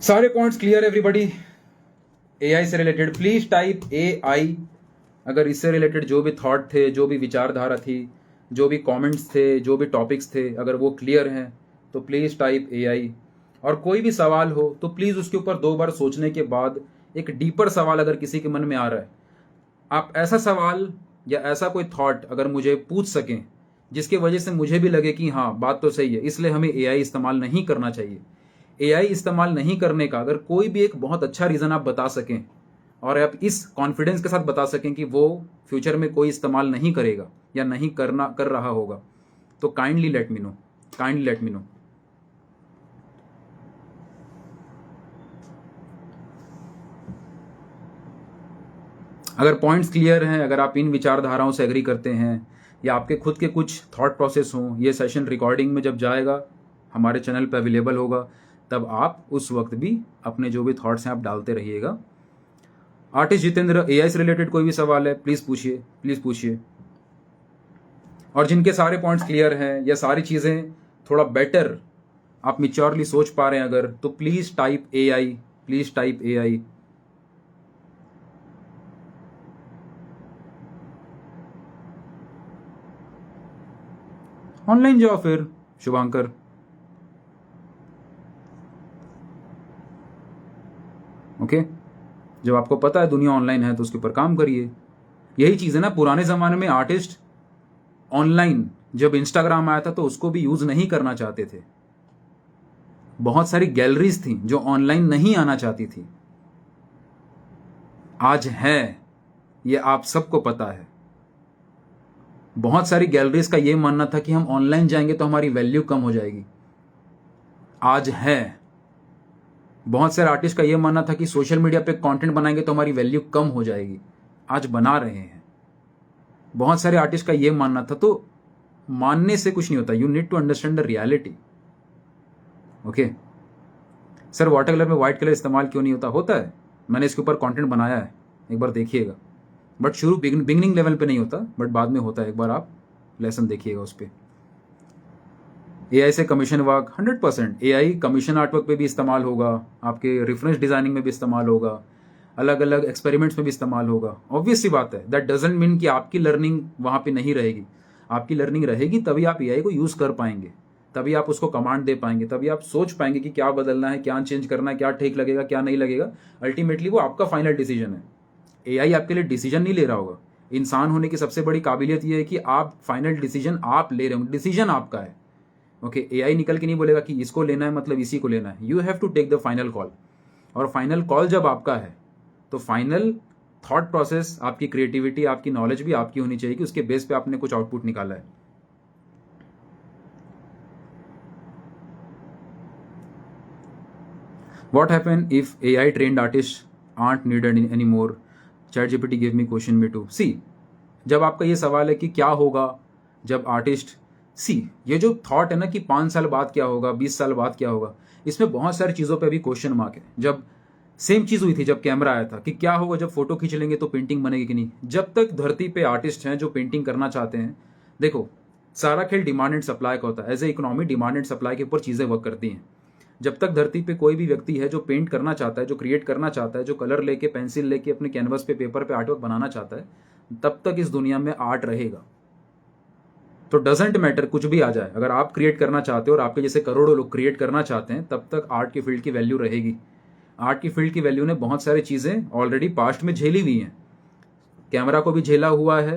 A: सारे पॉइंट्स क्लियर एवरीबॉडी? एआई से रिलेटेड प्लीज टाइप एआई। अगर इससे रिलेटेड जो भी थॉट थे, जो भी विचारधारा थी, जो भी कमेंट्स थे, जो भी टॉपिक्स थे, अगर वो क्लियर हैं तो प्लीज़ टाइप एआई। और कोई भी सवाल हो तो प्लीज़ उसके ऊपर 2 बार सोचने के बाद एक डीपर सवाल अगर किसी के मन में आ रहा है, आप ऐसा सवाल या ऐसा कोई थॉट अगर मुझे पूछ सकें जिसकी वजह से मुझे भी लगे कि हाँ बात तो सही है, इसलिए हमें एआई इस्तेमाल नहीं करना चाहिए। एआई इस्तेमाल नहीं करने का अगर कोई भी एक बहुत अच्छा रीज़न आप बता सकें और आप इस कॉन्फिडेंस के साथ बता सकें कि वो फ्यूचर में कोई इस्तेमाल नहीं करेगा या नहीं कर रहा होगा, तो kindly let me no, kindly let me no. अगर पॉइंट्स क्लियर हैं, अगर आप इन विचारधाराओं से एग्री करते हैं या आपके खुद के कुछ थॉट प्रोसेस हों, ये सेशन रिकॉर्डिंग में जब जाएगा हमारे चैनल पर अवेलेबल होगा, तब आप उस वक्त भी अपने जो भी थॉट्स हैं आप डालते रहिएगा। आर्टिस्ट जितेंद्र, एआई से रिलेटेड कोई भी सवाल है प्लीज़ पूछिए, प्लीज़ पूछिए। और जिनके सारे पॉइंट्स क्लियर हैं या सारी चीज़ें थोड़ा बेटर आप मिच्योरली सोच पा रहे हैं अगर, तो please type AI, please type AI. Online जाओ फिर शुभांकर। ओके, जब आपको पता है दुनिया ऑनलाइन है तो उसके ऊपर काम करिए। यही चीज़ है ना, पुराने ज़माने में आर्टिस्ट ऑनलाइन जब इंस्टाग्राम आया था तो उसको भी यूज़ नहीं करना चाहते थे। बहुत सारी गैलरीज थी जो ऑनलाइन नहीं आना चाहती थी, आज है, ये आप सबको पता है। बहुत सारी गैलरीज का ये मानना था कि हम ऑनलाइन जाएंगे तो हमारी वैल्यू कम हो जाएगी, आज है। बहुत सारे आर्टिस्ट का ये मानना था कि सोशल मीडिया पे कंटेंट बनाएंगे तो हमारी वैल्यू कम हो जाएगी, आज बना रहे हैं। बहुत सारे आर्टिस्ट का ये मानना था, तो मानने से कुछ नहीं होता, you need to understand the reality. Okay sir, water colour में व्हाइट कलर इस्तेमाल क्यों नहीं होता? होता है, मैंने इसके ऊपर कंटेंट बनाया है, एक बार देखिएगा। बट शुरू बिगनिंग लेवल पे नहीं होता, बट बाद में होता है, एक बार आप लेसन देखिएगा उस पर। एआई से commission work 100%, AI commission artwork पे भी इस्तेमाल होगा, आपके रेफरेंस डिज़ाइनिंग में भी इस्तेमाल होगा, अलग अलग एक्सपेरिमेंट्स में भी इस्तेमाल होगा। ऑब्वियस सी बात है, दैट डजेंट मीन कि आपकी लर्निंग वहाँ पे नहीं रहेगी। आपकी लर्निंग रहेगी तभी आप एआई को यूज़ कर पाएंगे, तभी आप उसको कमांड दे पाएंगे, तभी आप सोच पाएंगे कि क्या बदलना है, क्या चेंज करना है, क्या ठीक लगेगा, क्या नहीं लगेगा। अल्टीमेटली वो आपका फाइनल डिसीजन है, एआई आपके लिए डिसीजन नहीं ले रहा होगा। इंसान होने की सबसे बड़ी काबिलियत ये है कि आप फाइनल डिसीजन आप ले रहे हो, डिसीजन आपका है। ओके, एआई निकल के नहीं बोलेगा कि इसको लेना है मतलब इसी को लेना है। You have to take the final call, और फाइनल कॉल जब आपका है तो फाइनल थॉट प्रोसेस, आपकी क्रिएटिविटी, आपकी नॉलेज भी आपकी होनी चाहिए कि उसके बेस पे आपने कुछ आउटपुट निकाला है। What happen if AI trained artists aren't needed anymore? ChatGPT gave me question me too. See, जब आपका ये सवाल है कि क्या होगा जब आर्टिस्ट, ये जो थॉट है ना कि 5 साल बाद क्या होगा, 20 साल बाद क्या होगा, इसमें बहुत सारी चीज़ों पे अभी क्वेश्चन मार्क है। जब सेम चीज़ हुई थी जब कैमरा आया था कि क्या होगा जब फोटो खींच लेंगे तो पेंटिंग बनेगी कि नहीं। जब तक धरती पे आर्टिस्ट हैं जो पेंटिंग करना चाहते हैं, देखो सारा खेल डिमांड एंड सप्लाई का होता है। As a economy demand and supply के ऊपर चीज़ें वर्क करती हैं। जब तक धरती पे कोई भी व्यक्ति है जो पेंट करना चाहता है, जो क्रिएट करना चाहता है, जो कलर लेके पेंसिल लेके अपने कैनवस पे पेपर पे आर्टवर्क बनाना चाहता है, तब तक इस दुनिया में आर्ट रहेगा। तो डजेंट मैटर कुछ भी आ जाए, अगर आप क्रिएट करना चाहते हो और आपके जैसे करोड़ों लोग क्रिएट करना चाहते हैं, तब तक आर्ट की फील्ड की वैल्यू रहेगी। आर्ट की फील्ड की वैल्यू ने बहुत सारी चीज़ें ऑलरेडी पास्ट में झेली हुई हैं। कैमरा को भी झेला हुआ है,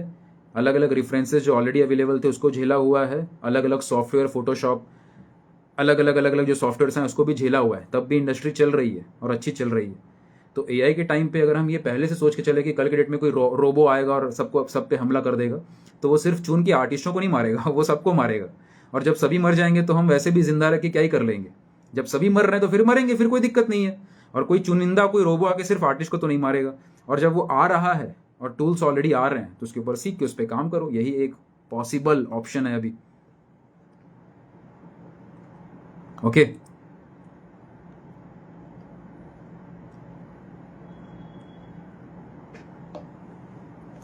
A: अलग अलग रेफरेंसेस जो ऑलरेडी अवेलेबल थे उसको झेला हुआ है, अलग अलग सॉफ्टवेयर, फोटोशॉप, अलग अलग जो सॉफ्टवेयर्स हैं उसको भी झेला हुआ है, तब भी इंडस्ट्री चल रही है और अच्छी चल रही है। तो एआई के टाइम पे अगर हम ये पहले से सोच के चले कि कल के डेट में कोई रोबो आएगा और सबको सब पे हमला कर देगा, तो वो सिर्फ चुन के आर्टिस्टों को नहीं मारेगा, वो सबको मारेगा। और जब सभी मर जाएंगे तो हम वैसे भी जिंदा रह के क्या ही कर लेंगे। जब सभी मर रहे हैं तो फिर मरेंगे, फिर कोई दिक्कत नहीं है। और कोई चुनिंदा कोई रोबो आके सिर्फ आर्टिस्ट को तो नहीं मारेगा। और जब वो आ रहा है और टूल्स ऑलरेडी आ रहे हैं तो उसके ऊपर सीख के उस पर काम करो, यही एक पॉसिबल ऑप्शन है अभी। ओके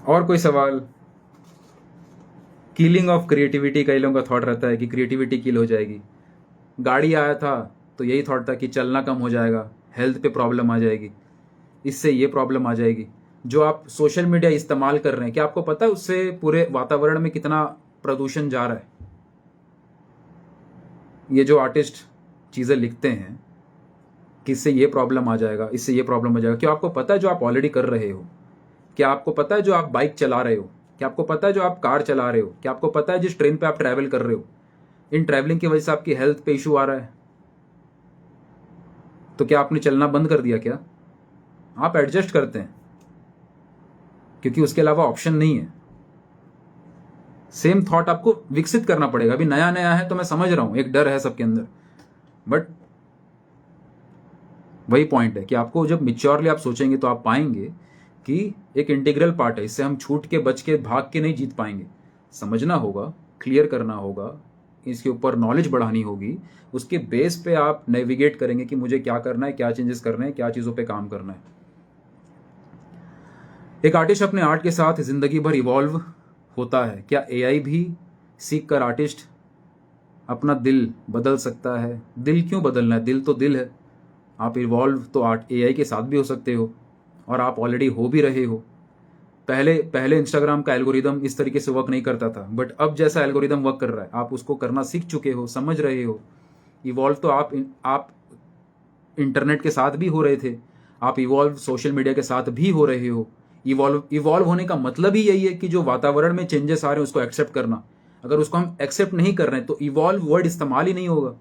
A: और कोई सवाल? किलिंग ऑफ क्रिएटिविटी, कई लोगों का थॉट रहता है कि क्रिएटिविटी किल हो जाएगी। गाड़ी आया था तो यही थॉट था कि चलना कम हो जाएगा, हेल्थ पे प्रॉब्लम आ जाएगी, इससे ये प्रॉब्लम आ जाएगी। जो आप सोशल मीडिया इस्तेमाल कर रहे हैं, क्या आपको पता है उससे पूरे वातावरण में कितना प्रदूषण जा रहा है? ये जो आर्टिस्ट चीज़ें लिखते हैं कि इससे ये प्रॉब्लम आ जाएगा, इससे ये प्रॉब्लम आ जाएगा, क्या आपको पता है जो आप ऑलरेडी कर रहे हो? क्या आपको पता है जो आप बाइक चला रहे हो? क्या आपको पता है जो आप कार चला रहे हो? क्या आपको पता है जिस ट्रेन पे आप ट्रैवल कर रहे हो, इन ट्रैवलिंग की वजह से आपकी हेल्थ पे इशू आ रहा है? तो क्या आपने चलना बंद कर दिया? क्या आप एडजस्ट करते हैं क्योंकि उसके अलावा ऑप्शन नहीं है। सेम थॉट आपको विकसित करना पड़ेगा। अभी नया नया है तो मैं समझ रहा हूं, एक डर है सबके अंदर, बट वही पॉइंट है कि आपको जब मिच्योरली आप सोचेंगे तो आप पाएंगे कि एक इंटीग्रल पार्ट है, इससे हम छूट के, बच के, भाग के नहीं जीत पाएंगे। समझना होगा, क्लियर करना होगा, इसके ऊपर नॉलेज बढ़ानी होगी, उसके बेस पे आप नेविगेट करेंगे कि मुझे क्या करना है, क्या चेंजेस करने हैं, क्या चीज़ों पे काम करना है। एक आर्टिस्ट अपने आर्ट के साथ जिंदगी भर इवॉल्व होता है। क्या एआई भी सीख कर आर्टिस्ट अपना दिल बदल सकता है? दिल क्यों बदलना है? दिल तो दिल है। आप इवॉल्व तो आर्ट एआई के साथ भी हो सकते हो, और आप ऑलरेडी हो भी रहे हो। पहले पहले इंस्टाग्राम का एल्गोरिदम इस तरीके से वर्क नहीं करता था, बट अब जैसा एल्गोरिदम वर्क कर रहा है, आप उसको करना सीख चुके हो, समझ रहे हो। इवॉल्व तो आप इंटरनेट के साथ भी हो रहे थे, आप इवॉल्व सोशल मीडिया के साथ भी हो रहे हो। इवॉल्व होने का मतलब ही यही है कि जो वातावरण में चेंजेस आ रहे हैं उसको एक्सेप्ट करना। अगर उसको हम एक्सेप्ट नहीं कर रहे हैं तो इवॉल्व वर्ड इस्तेमाल ही नहीं होगा।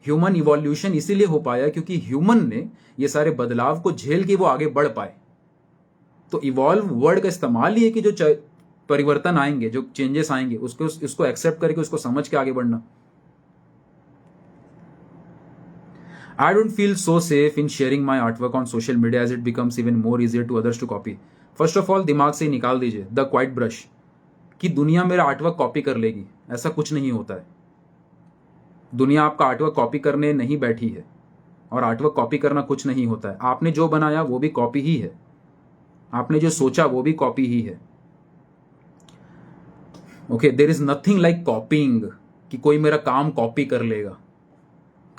A: ह्यूमन इवोल्यूशन इसीलिए हो पाया क्योंकि ह्यूमन ने ये सारे बदलाव को झेल के वो आगे बढ़ पाए। तो इवॉल्व वर्ड का इस्तेमाल ही है कि जो परिवर्तन आएंगे, जो चेंजेस आएंगे, उसको एक्सेप्ट करके, उसको समझ के आगे बढ़ना। I don't feel so safe in sharing my artwork on social media as it becomes even more easier to others to copy. First of all दिमाग से ही निकाल दीजिए द क्वाइट ब्रश कि दुनिया मेरा आर्टवर्क कॉपी कर लेगी। ऐसा कुछ नहीं होता है। दुनिया आपका आर्टवर्क कॉपी करने नहीं बैठी है, और आर्टवर्क कॉपी करना कुछ नहीं होता है। आपने जो बनाया वो भी कॉपी ही है, आपने जो सोचा वो भी कॉपी ही है। Okay, there is nothing like copying कि कोई मेरा काम कॉपी कर लेगा।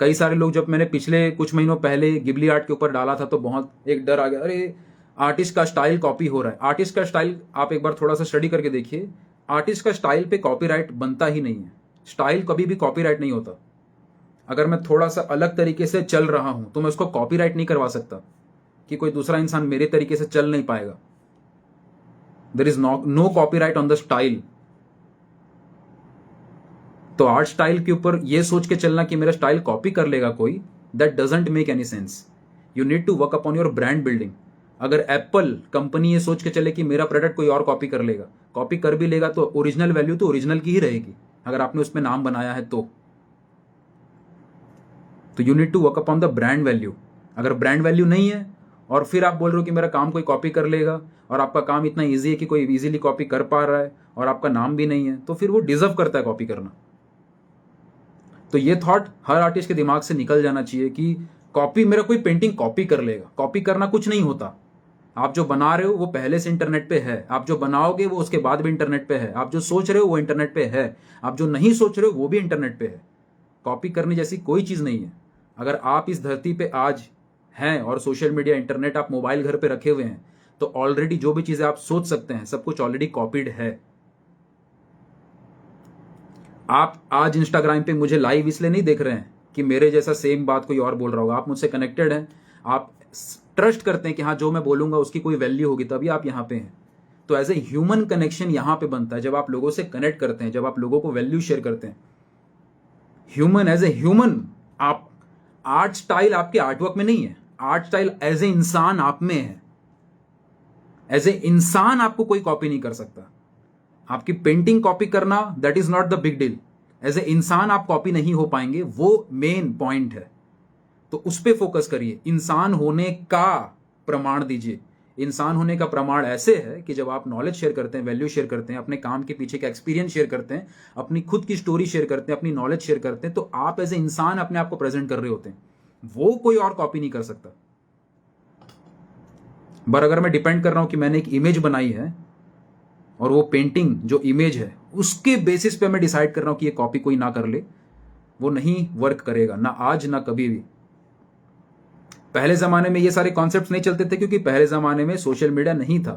A: कई सारे लोग, जब मैंने पिछले कुछ महीनों पहले गिबली आर्ट के ऊपर डाला था तो बहुत एक डर आ गया, अरे आर्टिस्ट का स्टाइल कॉपी हो रहा है। आर्टिस्ट का स्टाइल आप एक बार थोड़ा सा स्टडी करके देखिए, आर्टिस्ट का स्टाइल पे कॉपीराइट बनता ही नहीं है। स्टाइल कभी भी कॉपीराइट नहीं होता। अगर मैं थोड़ा सा अलग तरीके से चल रहा हूं तो मैं उसको कॉपीराइट नहीं करवा सकता कि कोई दूसरा इंसान मेरे तरीके से चल नहीं पाएगा। There is no copyright on the style. तो आर्ट स्टाइल के ऊपर ये सोच के चलना कि मेरा स्टाइल कॉपी कर लेगा कोई, that doesn't make any sense. You need to work upon your brand building. अगर एप्पल कंपनी ये सोच के चले कि मेरा प्रोडक्ट कोई और कॉपी कर लेगा, कॉपी कर भी लेगा तो ओरिजिनल वैल्यू तो ओरिजिनल की ही रहेगी, अगर आपने उसमें नाम बनाया है तो you need to work upon the brand value. अगर ब्रांड वैल्यू नहीं है और फिर आप बोल रहे हो कि मेरा काम कोई कॉपी कर लेगा, और आपका काम इतना ईजी है कि कोई इजीली कॉपी कर पा रहा है और आपका नाम भी नहीं है, तो फिर वो डिजर्व करता है कॉपी करना। तो ये थॉट हर आर्टिस्ट के दिमाग से निकल जाना चाहिए कि कॉपी, मेरा कोई पेंटिंग कॉपी कर लेगा। कॉपी करना कुछ नहीं होता। आप जो बना रहे हो वो पहले से इंटरनेट पे है, आप जो बनाओगे वो उसके बाद भी इंटरनेट पे है, आप जो सोच रहे हो वो इंटरनेट पे है, आप जो नहीं सोच रहे हो वो भी इंटरनेट पे है। कॉपी करने जैसी कोई चीज नहीं है। अगर आप इस धरती पे आज हैं और सोशल मीडिया, इंटरनेट, आप मोबाइल घर पे रखे हुए हैं, तो ऑलरेडी जो भी चीजें आप सोच सकते हैं सब कुछ ऑलरेडी कॉपीड है। आप आज इंस्टाग्राम पे मुझे लाइव इसलिए नहीं देख रहे हैं कि मेरे जैसा सेम बात कोई और बोल रहा होगा। आप मुझसे कनेक्टेड हैं, आप ट्रस्ट करते हैं कि हाँ जो मैं बोलूंगा उसकी कोई वैल्यू होगी, तभी आप यहाँ पे हैं। तो एज ए ह्यूमन कनेक्शन यहाँ पे बनता है जब आप लोगों से कनेक्ट करते हैं, जब आप लोगों को वैल्यू शेयर करते हैं। ह्यूमन, एज ए ह्यूमन, आप आर्ट स्टाइल आपके आर्टवर्क में नहीं है, आर्ट स्टाइल एज ए इंसान आप में है। एज ए इंसान आपको कोई कॉपी नहीं कर सकता। आपकी पेंटिंग कॉपी करना that is not the big deal. As a इंसान आप कॉपी नहीं हो पाएंगे, वो मेन पॉइंट है। तो उस पर फोकस करिए, इंसान होने का प्रमाण दीजिए। इंसान होने का प्रमाण ऐसे है कि जब आप नॉलेज शेयर करते हैं, वैल्यू शेयर करते हैं, अपने काम के पीछे का एक्सपीरियंस शेयर करते हैं, अपनी खुद की स्टोरी शेयर करते हैं, अपनी नॉलेज शेयर करते हैं, तो आप एज ए इंसान अपने आप को प्रेजेंट कर रहे होते हैं। वो कोई और कॉपी नहीं कर सकता। पर अगर मैं डिपेंड कर रहा हूं कि मैंने एक इमेज बनाई है और वो पेंटिंग जो इमेज है उसके बेसिस पे मैं डिसाइड कर रहा हूं कि ये कॉपी कोई ना कर ले, वो नहीं वर्क करेगा, ना आज ना कभी भी। पहले ज़माने में ये सारे कॉन्सेप्ट्स नहीं चलते थे क्योंकि पहले ज़माने में सोशल मीडिया नहीं था,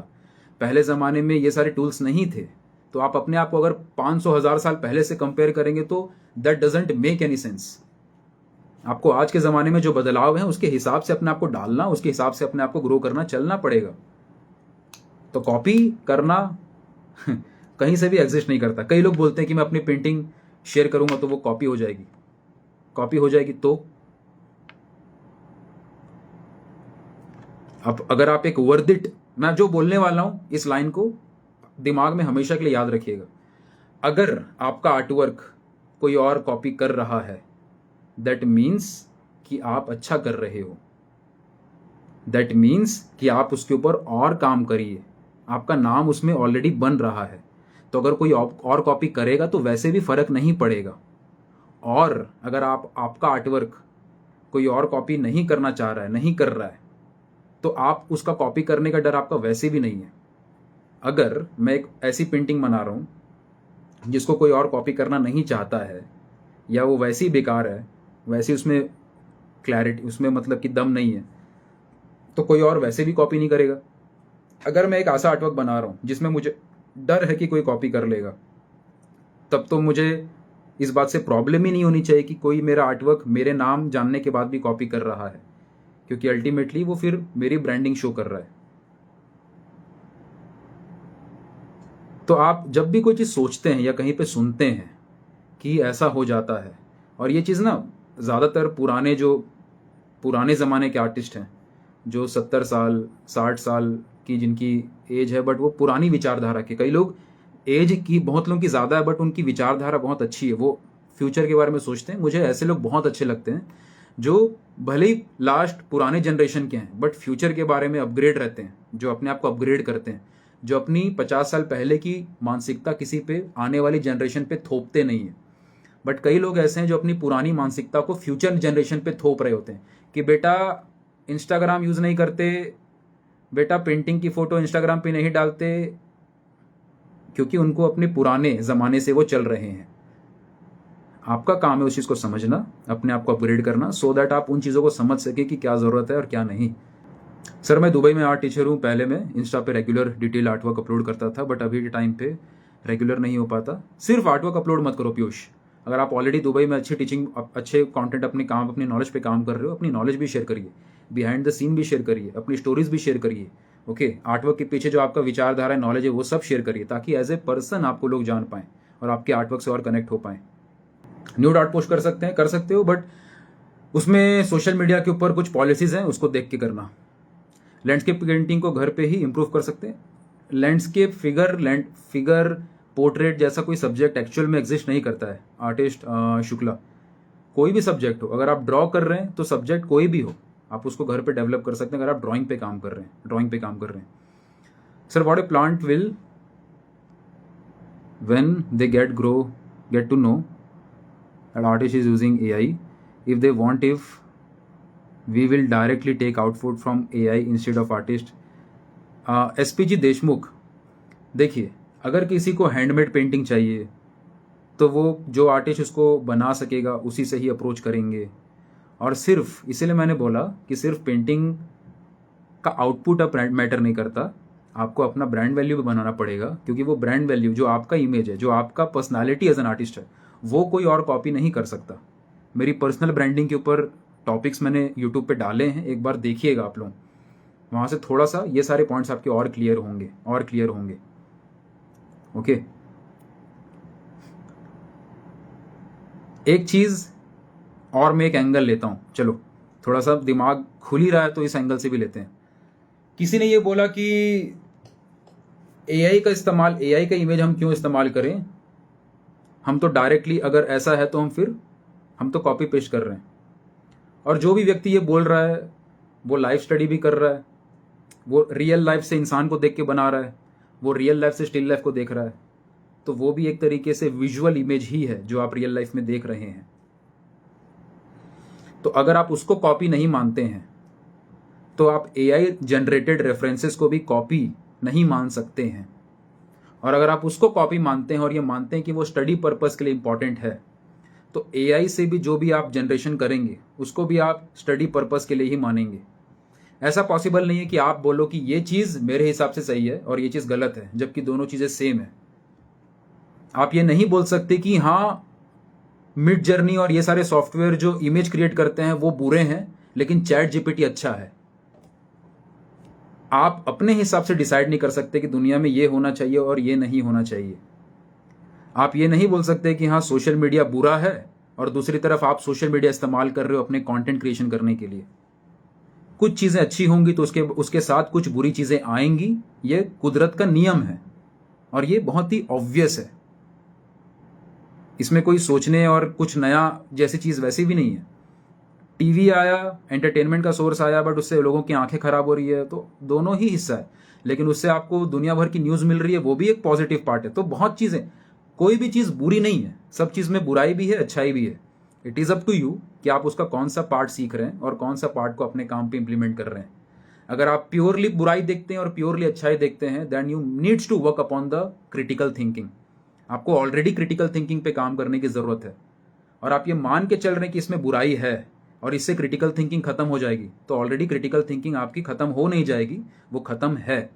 A: पहले ज़माने में ये सारे टूल्स नहीं थे। तो आप अपने आप को अगर 500,000 साल पहले से कंपेयर करेंगे तो that doesn't make any sense. आपको आज के ज़माने में जो बदलाव है उसके हिसाब से अपने आप को डालना, उसके हिसाब से अपने आप को ग्रो करना, चलना पड़ेगा। तो कॉपी करना कहीं से भी एग्जिस्ट नहीं करता। कई लोग बोलते हैं कि मैं अपनी पेंटिंग शेयर करूंगा तो वो कॉपी हो जाएगी। कॉपी हो जाएगी तो अब अगर आप एक वर्थ इट, मैं जो बोलने वाला हूं इस लाइन को दिमाग में हमेशा के लिए याद रखिएगा। अगर आपका आर्टवर्क कोई और कॉपी कर रहा है, दैट मीन्स कि आप अच्छा कर रहे हो, दैट मीन्स कि आप उसके ऊपर और काम करिए, आपका नाम उसमें ऑलरेडी बन रहा है। तो अगर कोई और कॉपी करेगा तो वैसे भी फर्क नहीं पड़ेगा। और अगर आपका आर्टवर्क कोई और कॉपी नहीं करना चाह रहा है, नहीं कर रहा है, तो आप उसका कॉपी करने का डर आपका वैसे भी नहीं है। अगर मैं एक ऐसी पेंटिंग बना रहा हूं जिसको कोई और कॉपी करना नहीं चाहता है, या वो वैसी बेकार है, वैसी उसमें क्लैरिटी, उसमें मतलब कि दम नहीं है, तो कोई और वैसे भी कॉपी नहीं करेगा। अगर मैं एक ऐसा आर्टवर्क बना रहा हूं जिसमें मुझे डर है कि कोई कॉपी कर लेगा, तब तो मुझे इस बात से प्रॉब्लम ही नहीं होनी चाहिए कि कोई मेरा आर्टवर्क मेरे नाम जानने के बाद भी कॉपी कर रहा है, क्योंकि अल्टीमेटली वो फिर मेरी ब्रांडिंग शो कर रहा है। तो आप जब भी कोई चीज़ सोचते हैं या कहीं पे सुनते हैं कि ऐसा हो जाता है, और ये चीज़ ना ज़्यादातर पुराने ज़माने के आर्टिस्ट हैं जो 70 साल 60 साल की जिनकी एज है, बट वो पुरानी विचारधारा के, कई लोग एज की बहुत लोगों की ज़्यादा है बट उनकी विचारधारा बहुत अच्छी है, वो फ्यूचर के बारे में सोचते हैं। मुझे ऐसे लोग बहुत अच्छे लगते हैं जो भले ही लास्ट पुराने जनरेशन के हैं बट फ्यूचर के बारे में अपग्रेड रहते हैं, जो अपने आप को अपग्रेड करते हैं, जो अपनी 50 साल पहले की मानसिकता किसी पे आने वाली जनरेशन पे थोपते नहीं है। बट कई लोग ऐसे हैं जो अपनी पुरानी मानसिकता को फ्यूचर जनरेशन पे थोप रहे होते हैं कि बेटा इंस्टाग्राम यूज़ नहीं करते, बेटा पेंटिंग की फ़ोटो इंस्टाग्राम पे नहीं डालते, क्योंकि उनको अपने पुराने ज़माने से वो चल रहे हैं। आपका काम है उस चीज़ को समझना, अपने आप को अपग्रेड करना, सो दैट आप उन चीज़ों को समझ सके कि क्या ज़रूरत है और क्या नहीं। सर मैं दुबई में आर्ट टीचर हूँ। पहले मैं इंस्टा पे रेगुलर डिटेल आर्टवर्क अपलोड करता था, बट अभी के टाइम पे रेगुलर नहीं हो पाता। सिर्फ आर्टवर्क अपलोड मत करो पीयूष। अगर आप ऑलरेडी दुबई में अच्छी टीचिंग, अच्छे कंटेंट, अपनी नॉलेज पे काम कर रहे हो, अपनी नॉलेज भी शेयर करिए, बिहाइंड द सीन भी शेयर करिए, अपनी स्टोरीज भी शेयर करिए। ओके, आर्टवर्क के पीछे जो आपका विचारधारा है, नॉलेज है, वो सब शेयर करिए, ताकि एज ए पर्सन आपको लोग जान पाएं और आपके आर्टवर्क से और कनेक्ट हो पाएं। न्यूड आर्ट पोस्ट कर सकते हो, बट उसमें सोशल मीडिया के ऊपर कुछ पॉलिसीज हैं, उसको देख के करना। लैंडस्केप पेंटिंग को घर पे ही इंप्रूव कर सकते हैं। लैंडस्केप फिगर पोर्ट्रेट जैसा कोई सब्जेक्ट एक्चुअल में एग्जिस्ट नहीं करता है। आर्टिस्ट शुक्ला, कोई भी सब्जेक्ट हो, अगर आप ड्रॉ कर रहे हैं तो सब्जेक्ट कोई भी हो, आप उसको घर पे डेवलप कर सकते हैं। अगर आप ड्राइंग पे काम कर रहे हैं, sir what a plant will when they get to know an artist is using AI, if they want, if we will directly take output from AI instead of artist। SPG Deshmukh, देखिए अगर किसी को handmade painting चाहिए तो वो जो artist उसको बना सकेगा उसी से ही अप्रोच करेंगे। और सिर्फ इसीलिए मैंने बोला कि सिर्फ पेंटिंग का आउटपुट अब मैटर नहीं करता, आपको अपना ब्रांड वैल्यू भी बनाना पड़ेगा, क्योंकि वो ब्रांड वैल्यू जो आपका इमेज है, जो आपका पर्सनालिटी एज एन आर्टिस्ट है, वो कोई और कॉपी नहीं कर सकता। मेरी पर्सनल ब्रांडिंग के ऊपर टॉपिक्स मैंने यूट्यूब पे डाले हैं, एक बार देखिएगा आप लोग, वहाँ से थोड़ा सा ये सारे पॉइंट्स आपके और क्लियर होंगे। ओके, एक चीज़ और मैं एक एंगल लेता हूँ, चलो थोड़ा सा दिमाग खुल ही रहा है तो इस एंगल से भी लेते हैं। किसी ने ये बोला कि एआई का इमेज हम क्यों इस्तेमाल करें, हम तो डायरेक्टली, अगर ऐसा है तो हम तो कॉपी पेस्ट कर रहे हैं। और जो भी व्यक्ति ये बोल रहा है वो लाइफ स्टडी भी कर रहा है, वो रियल लाइफ से इंसान को देख के बना रहा है, वो रियल लाइफ से स्टिल लाइफ को देख रहा है, तो वो भी एक तरीके से विजुअल इमेज ही है जो आप रियल लाइफ में देख रहे हैं। तो अगर आप उसको कॉपी नहीं मानते हैं तो आप एआई जनरेटेड रेफरेंसेस को भी कॉपी नहीं मान सकते हैं। और अगर आप उसको कॉपी मानते हैं और ये मानते हैं कि वो स्टडी पर्पस के लिए इंपॉर्टेंट है, तो एआई से भी जो भी आप जनरेशन करेंगे उसको भी आप स्टडी पर्पस के लिए ही मानेंगे। ऐसा पॉसिबल नहीं है कि आप बोलो कि ये चीज़ मेरे हिसाब से सही है और ये चीज़ गलत है, जबकि दोनों चीज़ें सेम है। आप ये नहीं बोल सकते कि हाँ मिड जर्नी और ये सारे सॉफ्टवेयर जो इमेज क्रिएट करते हैं वो बुरे हैं, लेकिन चैट जीपीटी अच्छा है। आप अपने हिसाब से डिसाइड नहीं कर सकते कि दुनिया में ये होना चाहिए और ये नहीं होना चाहिए। आप ये नहीं बोल सकते कि हाँ सोशल मीडिया बुरा है और दूसरी तरफ आप सोशल मीडिया इस्तेमाल कर रहे हो अपने कंटेंट क्रिएशन करने के लिए। कुछ चीज़ें अच्छी होंगी तो उसके साथ कुछ बुरी चीज़ें आएंगी, ये कुदरत का नियम है और ये बहुत ही ऑब्वियस है। इसमें कोई सोचने और कुछ नया जैसी चीज़ वैसी भी नहीं है। टीवी आया, एंटरटेनमेंट का सोर्स आया, बट उससे लोगों की आंखें खराब हो रही है, तो दोनों ही हिस्सा है। लेकिन उससे आपको दुनिया भर की न्यूज़ मिल रही है, वो भी एक पॉजिटिव पार्ट है। तो बहुत चीज़ें, कोई भी चीज़ बुरी नहीं है, सब चीज़ में बुराई भी है, अच्छाई भी है। It is up to you कि आप उसका कौन सा पार्ट सीख रहे हैं और कौन सा पार्ट को अपने काम पे इंप्लीमेंट कर रहे हैं। अगर आप प्योरली बुराई देखते हैं और प्योरली अच्छाई देखते हैं, then you needs to work upon the critical thinking. आपको ऑलरेडी क्रिटिकल थिंकिंग पे काम करने की ज़रूरत है। और आप ये मान के चल रहे हैं कि इसमें बुराई है और इससे क्रिटिकल थिंकिंग खत्म हो जाएगी, तो ऑलरेडी क्रिटिकल थिंकिंग आपकी खत्म हो नहीं जाएगी, वो खत्म है।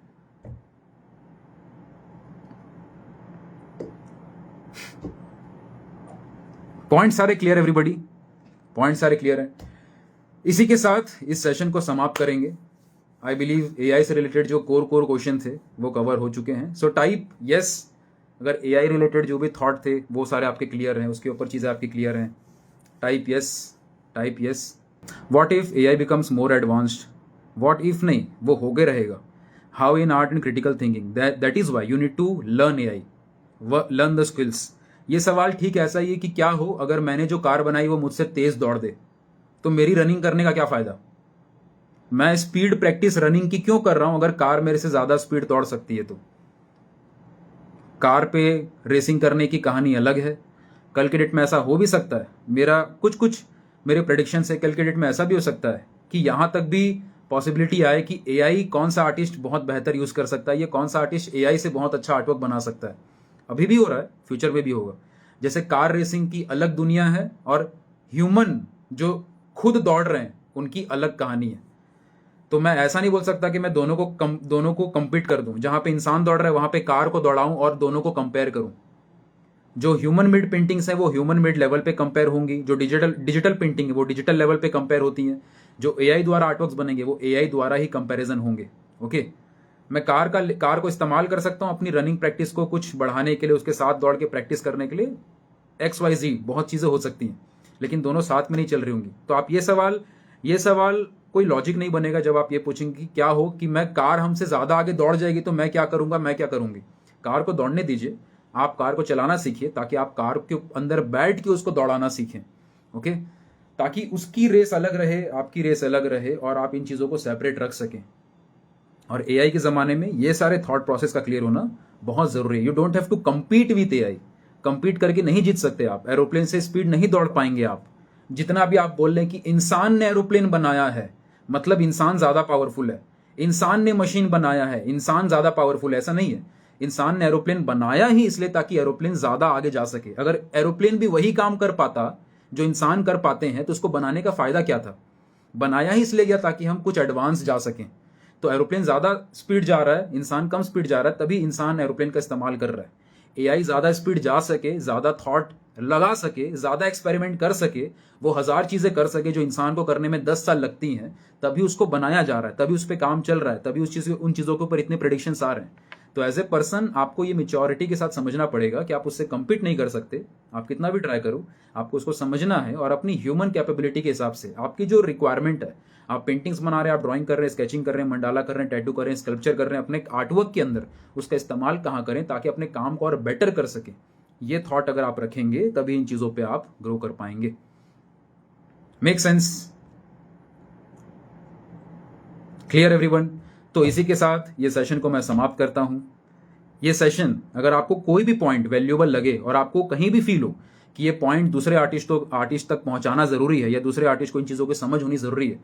A: पॉइंट सारे क्लियर एवरीबॉडी? पॉइंट सारे क्लियर हैं? इसी के साथ इस सेशन को समाप्त करेंगे। आई बिलीव एआई से रिलेटेड जो कोर क्वेश्चन थे वो कवर हो चुके हैं। सो टाइप यस अगर एआई रिलेटेड जो भी थॉट थे वो सारे आपके क्लियर हैं, उसके ऊपर चीज़ें आपकी क्लियर हैं। Type yes, type yes. What if AI becomes more advanced? What if नहीं, वो होगे रहेगा। How in art and critical thinking? That is why you need to learn AI, learn the skills. ये सवाल ठीक ऐसा ही है कि क्या हो अगर मैंने जो कार बनाई वो मुझसे तेज दौड़ दे, तो मेरी रनिंग करने का क्या फायदा? मैं स्पीड प्रैक्टिस रनिंग की क्यों कर रहा हूं अगर कार मेरे से ज्यादा स्पीड दौड़ सकती है? तो कार पे रेसिंग करने की कहानी अलग है। कल के डेट में ऐसा हो भी सकता है, मेरा कुछ मेरे प्रेडिक्शन से कल के डेट में ऐसा भी हो सकता है कि यहां तक भी पॉसिबिलिटी आए कि एआई कौन सा आर्टिस्ट बहुत बेहतर यूज कर सकता है, ये कौन सा आर्टिस्ट एआई से बहुत अच्छा आर्टवर्क बना सकता है। अभी भी हो रहा है, फ्यूचर में भी होगा। जैसे कार रेसिंग की अलग दुनिया है और ह्यूमन जो खुद दौड़ रहे हैं उनकी अलग कहानी है। तो मैं ऐसा नहीं बोल सकता कि मैं दोनों को कंपीट कर दूं। जहां पे इंसान दौड़ रहा है वहां पे कार को दौड़ाऊं और दोनों को कंपेयर करूं। जो ह्यूमन मेड पेंटिंग्स है वो ह्यूमन मेड लेवल पे कंपेयर होंगी, जो डिजिटल पेंटिंग है वो डिजिटल लेवल पे कंपेयर होती हैं, जो एआई द्वारा आर्टवर्क्स बनेंगे वो एआई द्वारा ही कंपैरिजन होंगे। ओके, मैं कार को इस्तेमाल कर सकता हूं अपनी रनिंग प्रैक्टिस को कुछ बढ़ाने के लिए, उसके साथ दौड़ के प्रैक्टिस करने के लिए, XYZ बहुत चीज़ें हो सकती हैं, लेकिन दोनों साथ में नहीं चल रही होंगी। तो आप ये सवाल कोई लॉजिक नहीं बनेगा जब आप ये पूछेंगे कि क्या हो कि मैं कार हमसे ज़्यादा आगे दौड़ जाएगी तो मैं क्या करूँगा, मैं क्या करूँगी। कार को दौड़ने दीजिए, आप कार को चलाना सीखिए ताकि आप कार के अंदर बैठ के उसको दौड़ाना सीखें। ओके, ताकि उसकी रेस अलग रहे, आपकी रेस अलग रहे और आप इन चीज़ों को सेपरेट रख सकें। और एआई के ज़माने में ये सारे थॉट प्रोसेस का क्लियर होना बहुत ज़रूरी है। You don't have to compete with AI. Compete करके नहीं जीत सकते आप। एरोप्लेन से स्पीड नहीं दौड़ पाएंगे आप। जितना भी आप बोल रहे हैं कि इंसान ने एरोप्लेन बनाया है, मतलब इंसान ज़्यादा पावरफुल है, इंसान ने मशीन बनाया है, इंसान ज़्यादा पावरफुल है, ऐसा नहीं है। इंसान ने एरोप्लेन बनाया ही इसलिए ताकि एरोप्लेन ज़्यादा आगे जा सके। अगर एरोप्लेन भी वही काम कर पाता जो इंसान कर पाते हैं तो उसको बनाने का फ़ायदा क्या था? बनाया ही इसलिए गया ताकि हम कुछ एडवांस जा सकें। तो एरोप्लेन ज़्यादा स्पीड जा रहा है, इंसान कम स्पीड जा रहा है, तभी इंसान एरोप्लेन का इस्तेमाल कर रहा है। एआई ज़्यादा स्पीड जा सके, ज़्यादा थॉट लगा सके, ज़्यादा एक्सपेरिमेंट कर सके, वो 1000 चीज़ें कर सके जो इंसान को करने में 10 साल लगती हैं, तभी उसको बनाया जा रहा है, तभी उस पर काम चल रहा है, तभी उन चीज़ों के ऊपर इतने प्रेडिक्शंस आ रहे हैं। तो एज ए पर्सन आपको ये मेच्योरिटी के साथ समझना पड़ेगा कि आप उससे कम्पीट नहीं कर सकते। आप कितना भी ट्राई करो, आपको उसको समझना है और अपनी ह्यूमन कैपेबिलिटी के हिसाब से आपकी जो रिक्वायरमेंट है, आप पेंटिंग्स बना रहे हैं, आप ड्राइंग कर रहे हैं, स्केचिंग कर रहे हैं, मंडाला कर रहे हैं, टैटू कर रहे हैं, स्कल्पचर कर रहे हैं, अपने आर्टवर्क के अंदर उसका इस्तेमाल कहाँ करें ताकि अपने काम को और बेटर कर सकें। ये थॉट अगर आप रखेंगे तभी इन चीज़ों पे आप ग्रो कर पाएंगे। Make sense? Clear everyone? तो इसी के साथ ये सेशन को मैं समाप्त करता हूं। ये सेशन अगर आपको कोई भी पॉइंट वैल्यूएबल लगे और आपको कहीं भी फील हो कि ये पॉइंट दूसरे आर्टिस्ट तक पहुंचाना जरूरी है या दूसरे आर्टिस्ट को इन चीज़ों की समझ होनी जरूरी है,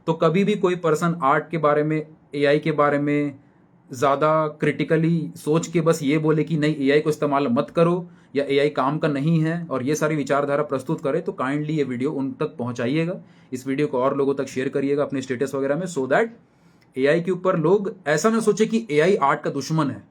A: तो कभी भी कोई पर्सन आर्ट के बारे में, एआई के बारे में, ज़्यादा क्रिटिकली सोच के बस ये बोले कि नहीं एआई को इस्तेमाल मत करो या एआई काम का नहीं है और ये सारी विचारधारा प्रस्तुत करे, तो काइंडली ये वीडियो उन तक पहुंचाइएगा। इस वीडियो को और लोगों तक शेयर करिएगा अपने स्टेटस वगैरह में, सो दैट एआई के ऊपर लोग ऐसा ना सोचे कि एआई आर्ट का दुश्मन है।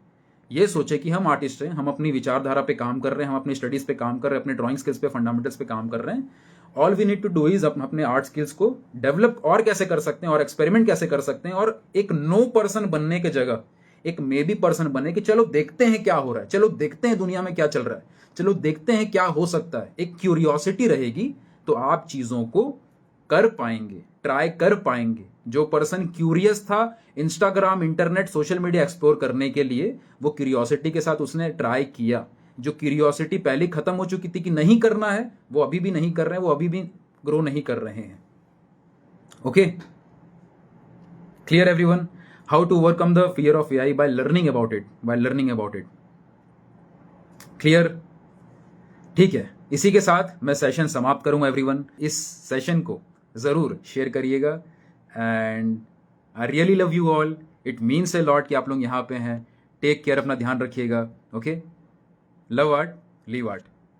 A: ये सोचे कि हम आर्टिस्ट हैं, हम अपनी विचारधारा पे काम कर रहे हैं, हम अपनी स्टडीज पे काम कर रहे हैं, अपने ड्राइंग स्किल्स पे, फंडामेंटल्स पे काम कर रहे हैं। All we need to do is अपने आर्ट स्किल्स को डेवलप और कैसे कर सकते हैं और एक्सपेरिमेंट कैसे कर सकते हैं, और एक नो पर्सन बनने के जगह एक मे बी पर्सन बने कि चलो देखते हैं क्या हो रहा है, चलो देखते हैं दुनिया में क्या चल रहा है, चलो देखते हैं क्या हो सकता है। एक क्यूरियोसिटी रहेगी तो आप चीजों को कर पाएंगे, ट्राई कर पाएंगे। जो पर्सन क्यूरियस था Instagram, internet, social media explore करने के लिए, वो क्यूरियोसिटी के साथ उसने ट्राई किया। जो क्यूरियोसिटी पहले खत्म हो चुकी थी कि नहीं करना है, वो अभी भी नहीं कर रहे हैं, वो अभी भी ग्रो नहीं कर रहे हैं। Okay, clear everyone? How to overcome the fear of AI? By learning about it, clear? ठीक है, इसी के साथ मैं सेशन समाप्त करूंगा एवरीवन। इस सेशन को जरूर शेयर करिएगा and I really love you all. It means a lot कि आप लोग यहाँ पे हैं। टेक केयर, अपना ध्यान रखिएगा। Okay, love art, leave art.